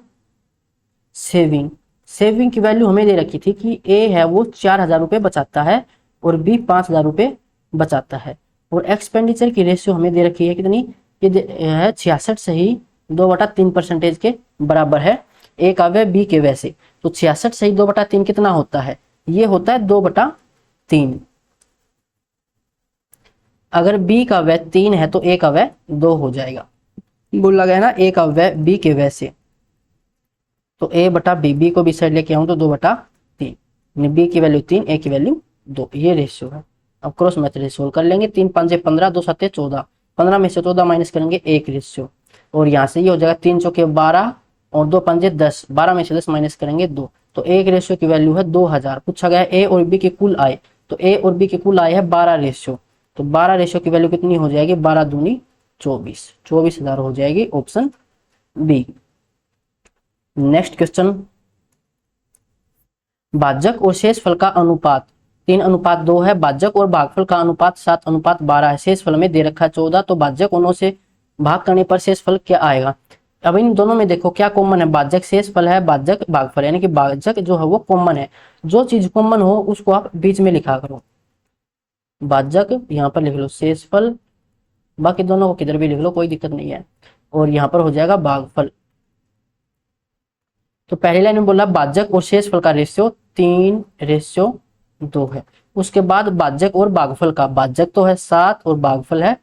सेविंग की वैल्यू हमें दे रखी थी कि ए है वो 4,000 रुपए बचाता है और बी 5,000 रुपए बचाता है। और एक्सपेंडिचर की रेशियो हमें दे रखी है कितनी, ये है 66 सही 2/3% के बराबर है। ए का व्यय बी के व्यय से, तो 66 सही 2/3 कितना होता है, ये होता है 2/3। अगर बी का व्यय 3 है तो ए का व्यय 2 हो जाएगा। बोला गया ना ए का व्यय बी के व्यय से, तो ए बटा बी को भी साइड लेके आऊं तो 2/3, बी की वैल्यू 3, ए की वैल्यू 2, ये रेशियो है। अब क्रॉस मेथड सोल्व कर लेंगे। 3 5 15, 2 7 14, 15 में से 14 माइनस करेंगे 1 रेशियो, और यहाँ से ये हो जाएगा 3 चौके 12 और 2 पंजे 10, 12 में से 10 माइनस करेंगे 2, तो 1 रेशियो की वैल्यू है 2000। पूछा गया ए और बी की कुल आय, तो ए और बी की कुल आय है 12 रेशियो, तो 12 रेशियो की वैल्यू कितनी हो जाएगी, 12 दूनी 24, 24,000 हो जाएगी, ऑप्शन बी। नेक्स्ट क्वेश्चन, भाजक और शेषफल का अनुपात 3:2 है। भाजक और भागफल का अनुपात 7:12 है। शेषफल में दे रखा है 14, तो भाजक उन्हों से भाग करने पर शेषफल क्या आएगा। अब इन दोनों में देखो क्या कॉमन है, भाजक शेषफल है, भाजक भागफल, यानी कि भाजक जो है वो कॉमन है। जो चीज कॉमन हो उसको आप बीच में लिखा करो। भाजक यहाँ पर लिख लो शेषफल, बाकी दोनों को किधर भी लिख लो कोई दिक्कत नहीं है, और यहाँ पर हो जाएगा भागफल। तो पहली लाइन में बोला भाजक और शेषफल का रेशियो 3:2 है। उसके बाद भाजक और भागफल का, भाजक तो है 7 और भागफल है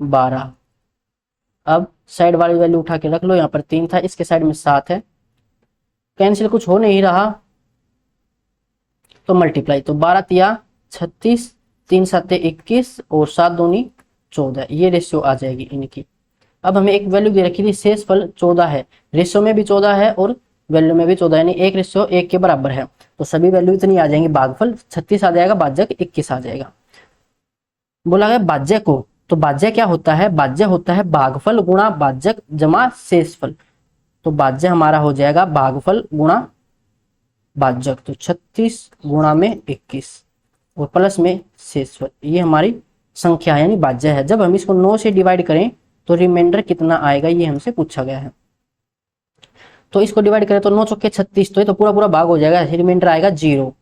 12। अब साइड वाली वैल्यू उठा के रख लो, यहाँ पर 3 था, इसके साइड में 7 है, कैंसिल कुछ हो नहीं रहा तो मल्टीप्लाई, तो 12 तिया 36, 3 7 21 और 7 दूनी 14, ये रेशियो आ जाएगी इनकी। अब हमें एक वैल्यू दे रखी थी शेषफल 14 है, रेशियो में भी 14 है और वैल्यू में भी 14, यानी 1:1 के बराबर है, तो सभी वैल्यू इतनी आ जाएंगी। भागफल 36 आ जाएगा, भाजक 21 आ जाएगा। बोला गया भाज्य को, तो भाज्य क्या होता है, भाज्य होता है भागफल गुणा भाजक जमा शेषफल, तो भाज्य हमारा हो जाएगा भागफल गुणा भाजक, तो 36 गुणा में 21 और प्लस में शेषफल, ये हमारी संख्या है यानी भाज्य है। जब हम इसको 9 से डिवाइड करें तो रिमाइंडर कितना आएगा, ये हमसे पूछा गया है। तो इसको डिवाइड करें तो 9 चौके 36, तो ये तो पूरा पूरा भाग हो जाएगा, रिमाइंडर आएगा 0।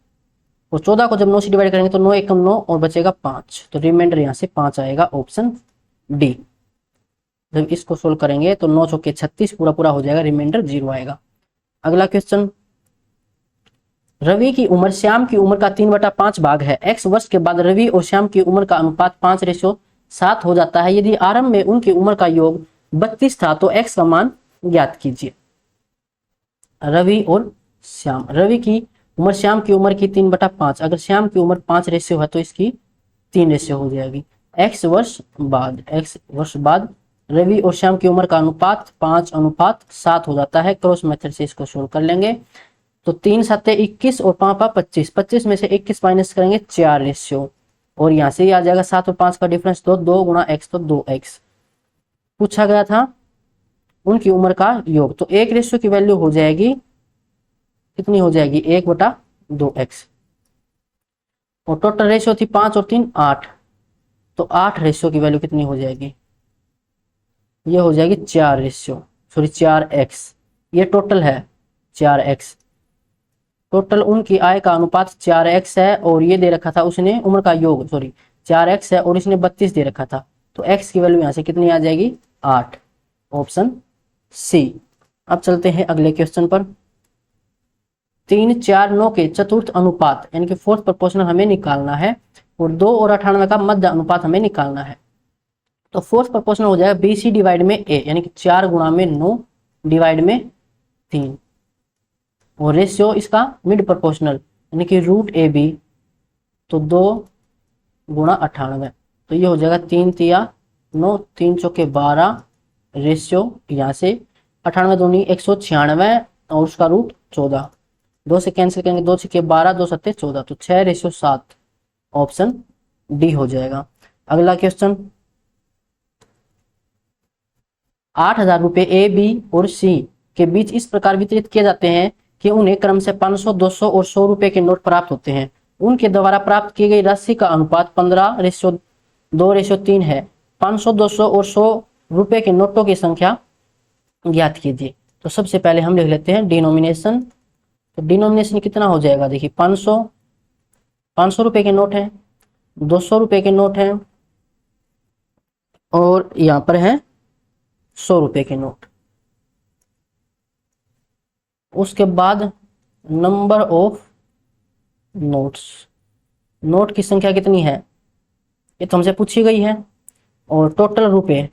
और 14 को जब 9 से डिवाइड करेंगे तो 9 एकम 9 और बचेगा 5, तो रिमाइंडर यहाँ से 5 आएगा, ऑप्शन डी। जब इसको सोल्व करेंगे तो 9 चौके 36 पूरा पूरा हो जाएगा, रिमाइंडर 0 आएगा। अगला क्वेश्चन, रवि की उम्र श्याम की उम्र का 3/5 भाग है। x वर्ष के बाद रवि और श्याम की उम्र का अनुपात 5:7 हो जाता है। यदि आरंभ में उनकी उम्र का योग 32 था तो x का मान ज्ञात कीजिए। रवि और श्याम, रवि की उम्र श्याम की उम्र की 3/5, अगर श्याम की उम्र 5 रेशियो है तो इसकी 3 रेशियो हो जाएगी। x वर्ष बाद रवि और श्याम की उम्र का अनुपात 5:7 हो जाता है। क्रॉस मेथड से इसको सोल्व कर लेंगे। तो 3 7 21 और 5 5 25, 25 में से 21 माइनस करेंगे 4 रेशियो, और यहाँ से ये आ जाएगा 7 और 5 का डिफरेंस, तो 2 गुणा x, तो 2x। पूछा गया था उनकी उम्र का योग, तो 1 रेशियो की वैल्यू हो जाएगी, कितनी हो जाएगी 1/2x, और टोटल रेशियो थी 5 और 3 8, तो 8 रेशियो की वैल्यू कितनी हो जाएगी, ये हो जाएगी 4 रेशियो, सॉरी 4x, ये टोटल है 4x। टोटल उनकी आय का अनुपात 4x है, और ये दे रखा था उसने उम्र का योग, सॉरी 4x है और इसने 32 दे रखा था, तो x की वैल्यू यहां से कितनी आ जाएगी 8, ऑप्शन सी। अब चलते हैं अगले क्वेश्चन पर। 3 4 9 के चतुर्थ अनुपात यानी कि फोर्थ प्रोपोर्शनल हमें निकालना है, और 2 और 98 का मध्य अनुपात हमें निकालना है। तो फोर्थ प्रोपोर्शनल हो जाएगा BC डिवाइड में A, यानी कि 4 गुणा में 9 डिवाइड में 3, और रेशियो इसका मिड प्रोपोर्शनल यानी कि √AB, तो 2 गुणा 98, तो ये हो जाएगा 3 तिया 9, 3 चौके 12, रेशियो यहाँ से 98 दूनी 196 और उसका रूट 14, 2 से कैंसिल करेंगे, 2 छक्के 12, 2 सत्ते 14, तो 6:7, ऑप्शन डी हो जाएगा। अगला क्वेश्चन, 8,000 रुपए ए, बी और सी के बीच इस प्रकार वितरित किए जाते हैं कि उन्हें क्रम से 500, 200 और 100 रुपए के नोट प्राप्त होते हैं। उनके द्वारा प्राप्त की गई राशि का अनुपात 15:2:3 है। 500, 200 और 100 रुपए के नोटों की संख्या ज्ञात कीजिए। तो सबसे पहले हम लिख लेते हैं डिनोमिनेशन। तो डिनोमिनेशन कितना हो जाएगा, देखिए 500 रुपए के नोट हैं, 200 रुपए के नोट हैं, और यहाँ पर है 100 रुपए के नोट। उसके बाद नंबर ऑफ नोट्स, नोट की संख्या कितनी है ये तो हमसे पूछी गई है, और टोटल रुपए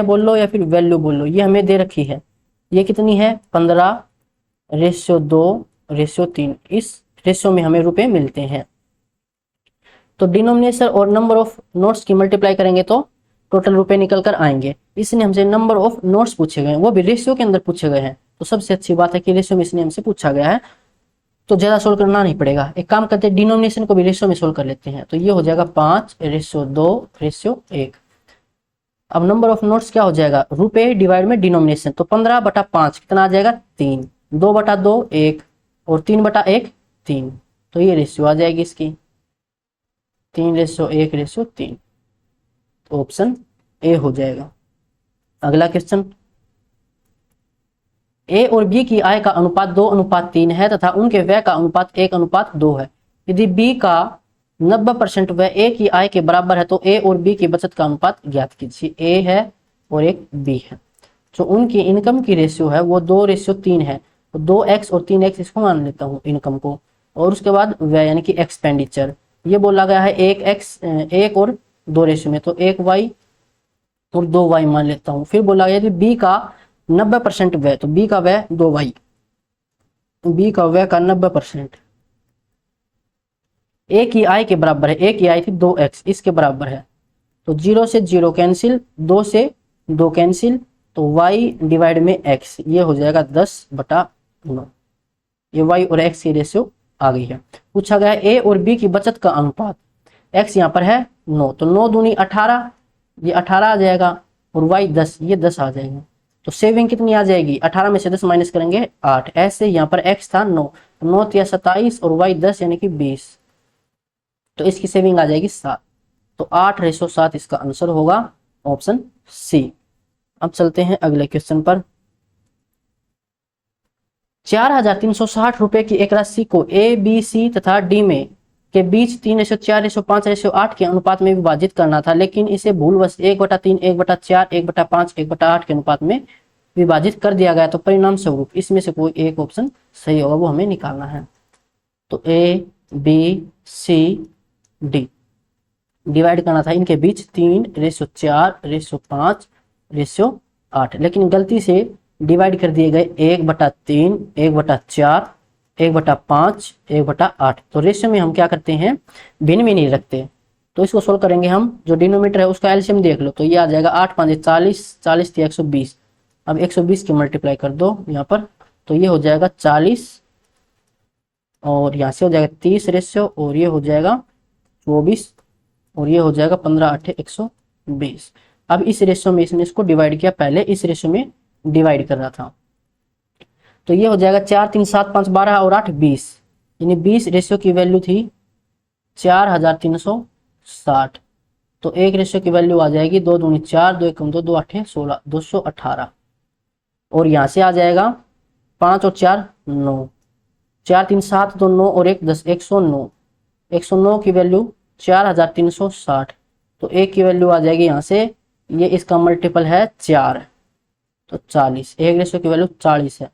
बोल लो या फिर वैल्यू बोल लो, ये हमें दे रखी है, ये कितनी है 15:2:3, इस रेशियो में हमें रुपए मिलते हैं। तो डिनोमिनेशन और नंबर ऑफ नोट्स की मल्टीप्लाई करेंगे तो टोटल रुपए निकल कर आएंगे। इसने हमसे नंबर ऑफ नोट्स पूछे गए, वो भी रेशियो के अंदर पूछे गए हैं, तो सबसे अच्छी बात है कि रेशियो में इसने हमसे पूछा गया है, तो ज्यादा सोल्व करना नहीं पड़ेगा। एक काम करते हैं, डिनोमिनेशन को भी रेशियो में सोल्व कर लेते हैं। तो ये हो जाएगा 5:2:1। अब नंबर ऑफ नोट्स क्या हो जाएगा, रुपए डिवाइड में डिनोमिनेशन, तो 15/5 कितना आ जाएगा 3, 2/2 1, और 3/1 3, तो ये रेशियो आ जाएगी इसकी 3:1:3, तो ऑप्शन ए हो जाएगा। अगला क्वेश्चन, ए और बी की आय का अनुपात 2:3 है तथा उनके व्यय का अनुपात 1:2 है। यदि बी का 90% व्यय ए की आय के बराबर है तो ए और बी की बचत का अनुपात ज्ञात कीजिए। ए है और एक बी है, जो उनकी इनकम की रेशियो है वो 2:3 है, तो 2x और 3x इसको मान लेता हूँ इनकम को, और उसके बाद व्यय यानी कि एक्सपेंडिचर, ये बोला गया है 1 और 2 रेशियो में, तो 1y और 2y मान लेता हूँ। फिर बोला गया बी का 90% व्यय, तो बी का व्यय 2y, बी का व्यय का 90% ए की आय के बराबर है, ए की आय थी 2x, इसके बराबर है, तो 0 से 0 कैंसिल, 2 से 2 कैंसिल, तो y डिवाइड में x, ये हो जाएगा 10/9, ये y और x की रेशियो आ गई है। पूछा गया ए और बी की बचत का अनुपात, x यहाँ पर है 9, तो 9 दूनी 18, ये 18 आ जाएगा, और y 10, ये 10 आ जाएगा, तो सेविंग कितनी आ जाएगी, 18 में से 10 माइनस करेंगे 8, ऐसे यहाँ पर x था 9, 9 या 27 और y 10 यानी कि 20, तो इसकी सेविंग आ जाएगी 7, तो 8:7 इसका आंसर होगा, ऑप्शन सी। अब चलते हैं अगले क्वेश्चन पर। 4,360 रुपए की एक राशि को ए, बी, सी तथा डी में के बीच 3:4:5:8 के अनुपात में विभाजित करना था, लेकिन इसे भूलवश 1/3, 1/4, 1/5, 1/8 के अनुपात में विभाजित कर दिया गया, तो परिणाम स्वरूप इसमें से कोई एक ऑप्शन सही होगा, वो हमें निकालना है। तो ए, बी, सी, डी डिवाइड करना था इनके बीच 3:4:5:8, लेकिन गलती से डिवाइड कर दिए गए 1/3, 1/4 1/5, 1/8। तो रेशियो में हम क्या करते हैं, भिन्न में नहीं रखते। तो इसको सोल्व करेंगे हम, जो डिनोमिनेटर है उसका एलसीएम देख लो, तो ये आ जाएगा 8 5 40, 40 3 120। अब 120 की मल्टीप्लाई कर दो यहाँ पर, तो ये हो जाएगा 40, और यहाँ से हो जाएगा 30 रेशियो, और ये हो जाएगा 24, और ये हो जाएगा 15 8 120। अब इस रेशियो में इसने इसको डिवाइड किया, पहले इस रेशियो में डिवाइड कर रहा था, तो ये हो जाएगा 4 3 7 5 12 और 8 20, यानी 20 रेशियो की वैल्यू थी 4360। तो एक रेशियो की वैल्यू आ जाएगी 2 दूनी 4, 2 1 2, 2 8 16, 218। और यहाँ से आ जाएगा 5 और 4 9, 4 3 7 2 9 और 1 10, 109। 109 की वैल्यू 4360। तो एक की वैल्यू आ जाएगी यहाँ से, ये इसका मल्टीपल है 4, तो 40। एक रेशियो की वैल्यू 40 है।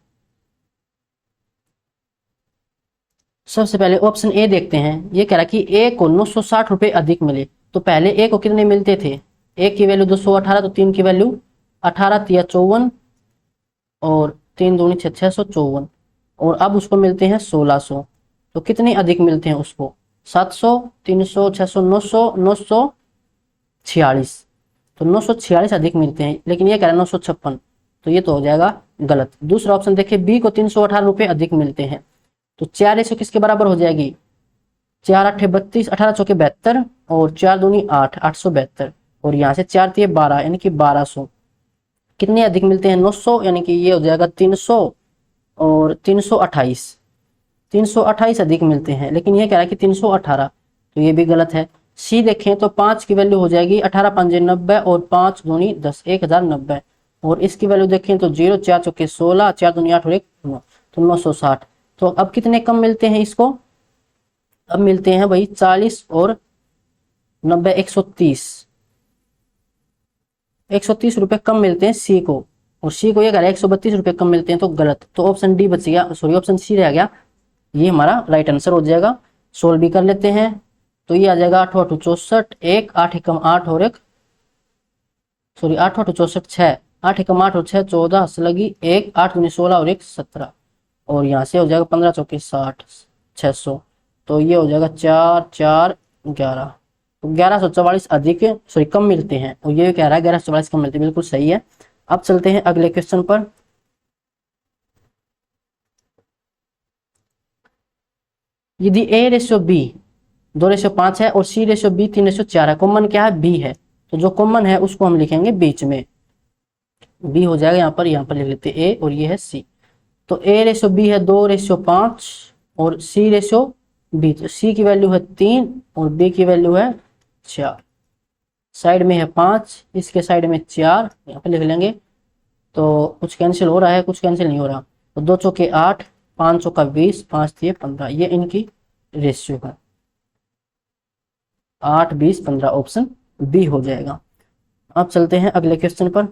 सबसे पहले ऑप्शन ए देखते हैं। ये कह रहा है कि ए को 960 रुपए अधिक मिले। तो पहले ए को कितने मिलते थे, ए की वैल्यू 218, तो 3 की वैल्यू 18 3 54, और 3 दूनी 6 654, और अब उसको मिलते हैं 1600। तो कितने अधिक मिलते हैं उसको, 700, 300, 600, 900, 946। तो 946 अधिक मिलते हैं, लेकिन ये कह रहा है 956, तो ये तो हो जाएगा गलत। दूसरा ऑप्शन देखिए, बी को 318 रुपए अधिक मिलते हैं। तो 4 रेशियो किसके बराबर हो जाएगी, 4 8 32, 18 चौके 72, और 4 दूनी 8, 872, और यहाँ से 4 3 12, यानी कि 1200। कितने अधिक मिलते हैं, 900, यानी कि ये हो जाएगा 300 और 328। 328 अधिक मिलते हैं, लेकिन ये कह रहा है कि 318, तो ये भी गलत है। सी देखें तो 5 की वैल्यू हो जाएगी 18 5 90, और 5 दूनी 10, 1090, और इसकी वैल्यू देखें तो 0 4 चौके 16, 4 दूनी 8 और 1 9, तो 960। तो अब कितने कम मिलते हैं इसको, अब मिलते हैं भाई 40 और 90, 130। 130 रुपए कम मिलते हैं सी को, और सी को ये कह रहा है 132 रुपए कम मिलते हैं, तो गलत। तो ऑप्शन डी बच गया, सॉरी ऑप्शन सी रह गया, ये हमारा राइट आंसर हो जाएगा। सोल्व भी कर लेते हैं, तो ये आ जाएगा 8 8 64, 1 8 एकम 8 और 1, सॉरी 8 8 64 6, 8 एकम 8 और 6 14, लगी 1 8 दूनी 16 और 1 17, और यहाँ से हो जाएगा 15 चौके 60, 600। तो ये हो जाएगा 4 4 11, तो 1144 अधिक, सॉरी कम मिलते हैं, और ये कह रहा है 1144 कम मिलते हैं, बिल्कुल सही है। अब चलते हैं अगले क्वेश्चन पर। यदि ए रेशियो बी 2:5 है और सी रेशियो बी 3:4 है, कॉमन क्या है, बी है, तो जो कॉमन है उसको हम लिखेंगे बीच में, बी हो जाएगा यहाँ पर लिख लेते ए, और ये है सी। तो ए रेशियो बी है 2:5 और सी रेशियो बी, तो सी की वैल्यू है 3 और बी की वैल्यू है 4। साइड में है 5, इसके साइड में 4, यहाँ पे लिख लेंगे। तो कुछ कैंसिल हो रहा है, कुछ कैंसिल नहीं हो रहा। तो 2 चौके 8, 5 चौका 20, 5 3 15, ये इनकी रेशियो है। 8 20 15 ऑप्शन बी हो जाएगा। अब चलते हैं अगले क्वेश्चन पर।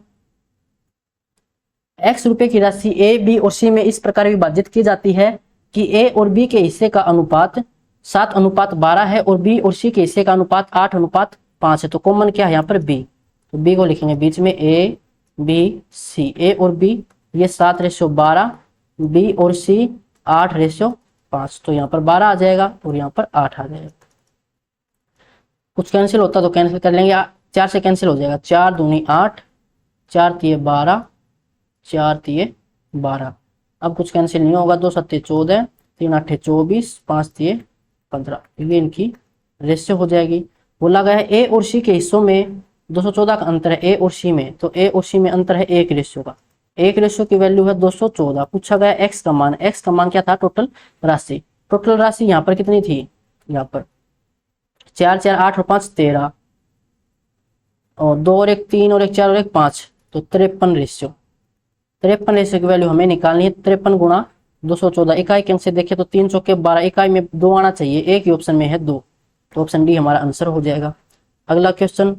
x रुपए की राशि ए बी और सी में इस प्रकार विभाजित की जाती है कि ए और बी के हिस्से का अनुपात 7:12 है और बी और सी के हिस्से का अनुपात 8:5 है। तो कॉमन क्या है यहाँ पर, बी, तो बी को लिखेंगे बीच में, ए बी सी, ए और बी ये 7:12, बी और सी 8:5, तो यहाँ पर 12 आ जाएगा और यहाँ पर 8 आ जाएगा। कुछ कैंसिल होता तो कैंसिल कर लेंगे, 4 से कैंसिल हो जाएगा, 4 दूनी 8, 4 3 12, 4 3 12। अब कुछ कैंसिल नहीं होगा, 2 7 14, 3 8 24, 5 3 15, ये इनकी रेशियो हो जाएगी। बोला गया है ए और सी के हिस्सों में 214 का अंतर है ए और सी में, तो ए और सी में अंतर है 1 रेशियो का, 1 रेशियो की वैल्यू है 214। पूछा गया एक्स का मान, एक्स का मान क्या था, टोटल राशि। टोटल राशि यहाँ पर कितनी थी, यहाँ पर 4 4 8 और 5 13, और 2 और 1 3 और 1 4 और 1 5, तो 53 रेशियो। 53 रेशियो की वैल्यू हमें निकालनी है, 53 गुणा 214। इकाई के अंक से देखें तो 3 चौके 12, इकाई में 2 आना चाहिए, एक ही ऑप्शन में है 2, तो ऑप्शन डी हमारा आंसर हो जाएगा। अगला क्वेश्चन,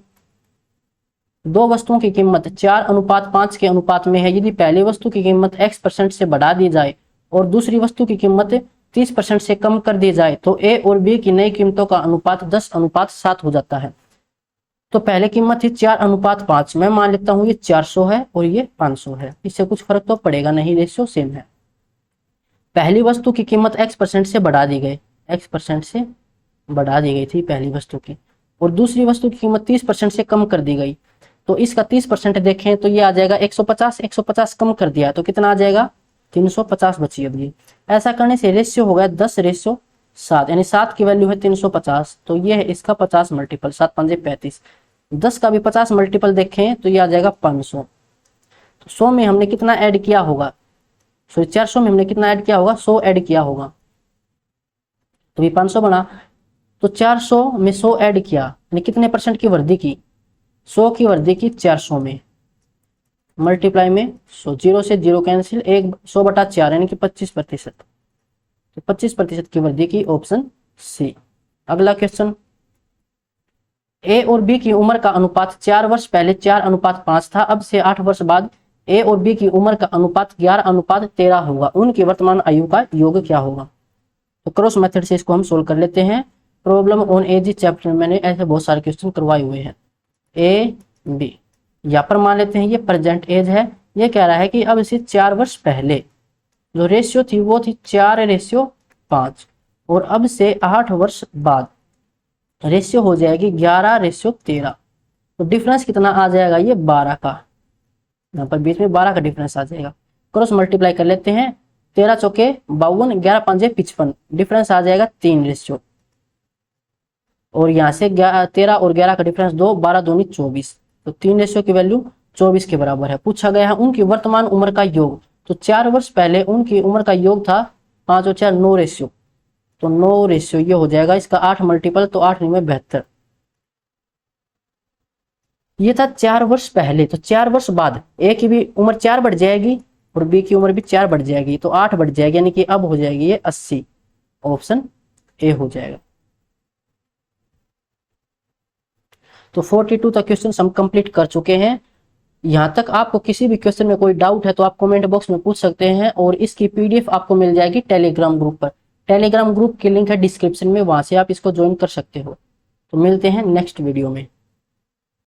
दो वस्तुओं की कीमत 4:5 के अनुपात में है। यदि पहली वस्तु की कीमत x% से बढ़ा दी जाए और दूसरी वस्तु की कीमत 30% से कम कर दी जाए तो ए और बी की नई कीमतों का अनुपात 10:7 हो जाता है। तो पहले कीमत थी 4:5, मैं मान लेता हूं ये 400 है और ये 500 है, इससे कुछ फर्क तो पड़ेगा नहीं, रेशियो सेम है। पहली वस्तु की कीमत x% से बढ़ा दी गई, x% से बढ़ा दी गई थी पहली वस्तु की, और दूसरी वस्तु की कीमत 30% से कम कर दी गई। तो इसका 30% देखें तो ये आ जाएगा 150, 150 कम कर दिया तो कितना आ जाएगा 350 बची अब ये। ऐसा करने से रेशियो हो गया 10:7, यानी 7 की वैल्यू है 350, तो ये है इसका 50 मल्टीपल, 7 पंजे 35। 10 का भी 50 मल्टीपल देखें तो ये आ जाएगा 500। तो 100 में हमने कितना ऐड किया होगा, सॉरी 400 में हमने कितना ऐड किया होगा, 100 ऐड किया होगा, तो ये 500 बना। तो 400 में 100 ऐड किया, यानी कितने परसेंट की वृद्धि की, 100 की वृद्धि की 400 में, मल्टीप्लाई में 100, 0 से 0 कैंसिल, 100/4 यानी कि 25%, तो 25% की वृद्धि की, ऑप्शन सी। अगला क्वेश्चन, ए और बी की उम्र का अनुपात 4 वर्ष पहले 4:5 था, अब से 8 वर्ष बाद ए और बी की उम्र का अनुपात 11:13 होगा, उनकी वर्तमान आयु का योग क्या होगा। तो क्रॉस मेथड से इसको हम सोल्व कर लेते हैं। प्रॉब्लम ऑन एज चैप्टर में मैंने ऐसे बहुत सारे क्वेश्चन करवाए हुए हैं। ए बी, यहाँ पर मान लेते हैं ये प्रेजेंट एज है, ये कह रहा है कि अब इसे 4 वर्ष पहले जो रेशियो थी वो थी 4:5, और अब से 8 वर्ष बाद रेशियो हो जाएगी 11:13, तो डिफरेंस कितना आ जाएगा, ये 12 का, यहाँ पर बीच में 12 का डिफरेंस आ जाएगा। क्रॉस मल्टीप्लाई कर लेते हैं, 13 चौके 52, 11 पंजे 55, डिफरेंस आ जाएगा 3 रेशियो, और यहाँ से 13 और 11 का डिफरेंस 2, 12 दूनी 24, तो 3 रेशियो की वैल्यू 24 के बराबर है। पूछा गया है उनकी वर्तमान उम्र का योग, तो 4 वर्ष पहले उनकी उम्र का योग था 5 और 4 9 रेशियो, तो 9 रेशियो ये हो जाएगा इसका 8 मल्टीपल, तो 8 9 में 72। ये था 4 वर्ष पहले, तो 4 वर्ष बाद ए की भी उम्र 4 बढ़ जाएगी और बी की उम्र भी 4 बढ़ जाएगी, तो 8 बढ़ जाएगी, यानी कि अब हो जाएगी ये 80, ऑप्शन ए हो जाएगा। तो 42 तक क्वेश्चन हम कंप्लीट कर चुके हैं। यहाँ तक आपको किसी भी क्वेश्चन में कोई डाउट है तो आप कमेंट बॉक्स में पूछ सकते हैं, और इसकी पीडीएफ आपको मिल जाएगी टेलीग्राम ग्रुप पर। टेलीग्राम ग्रुप की लिंक है डिस्क्रिप्शन में, वहां से आप इसको ज्वाइन कर सकते हो। तो मिलते हैं नेक्स्ट वीडियो में।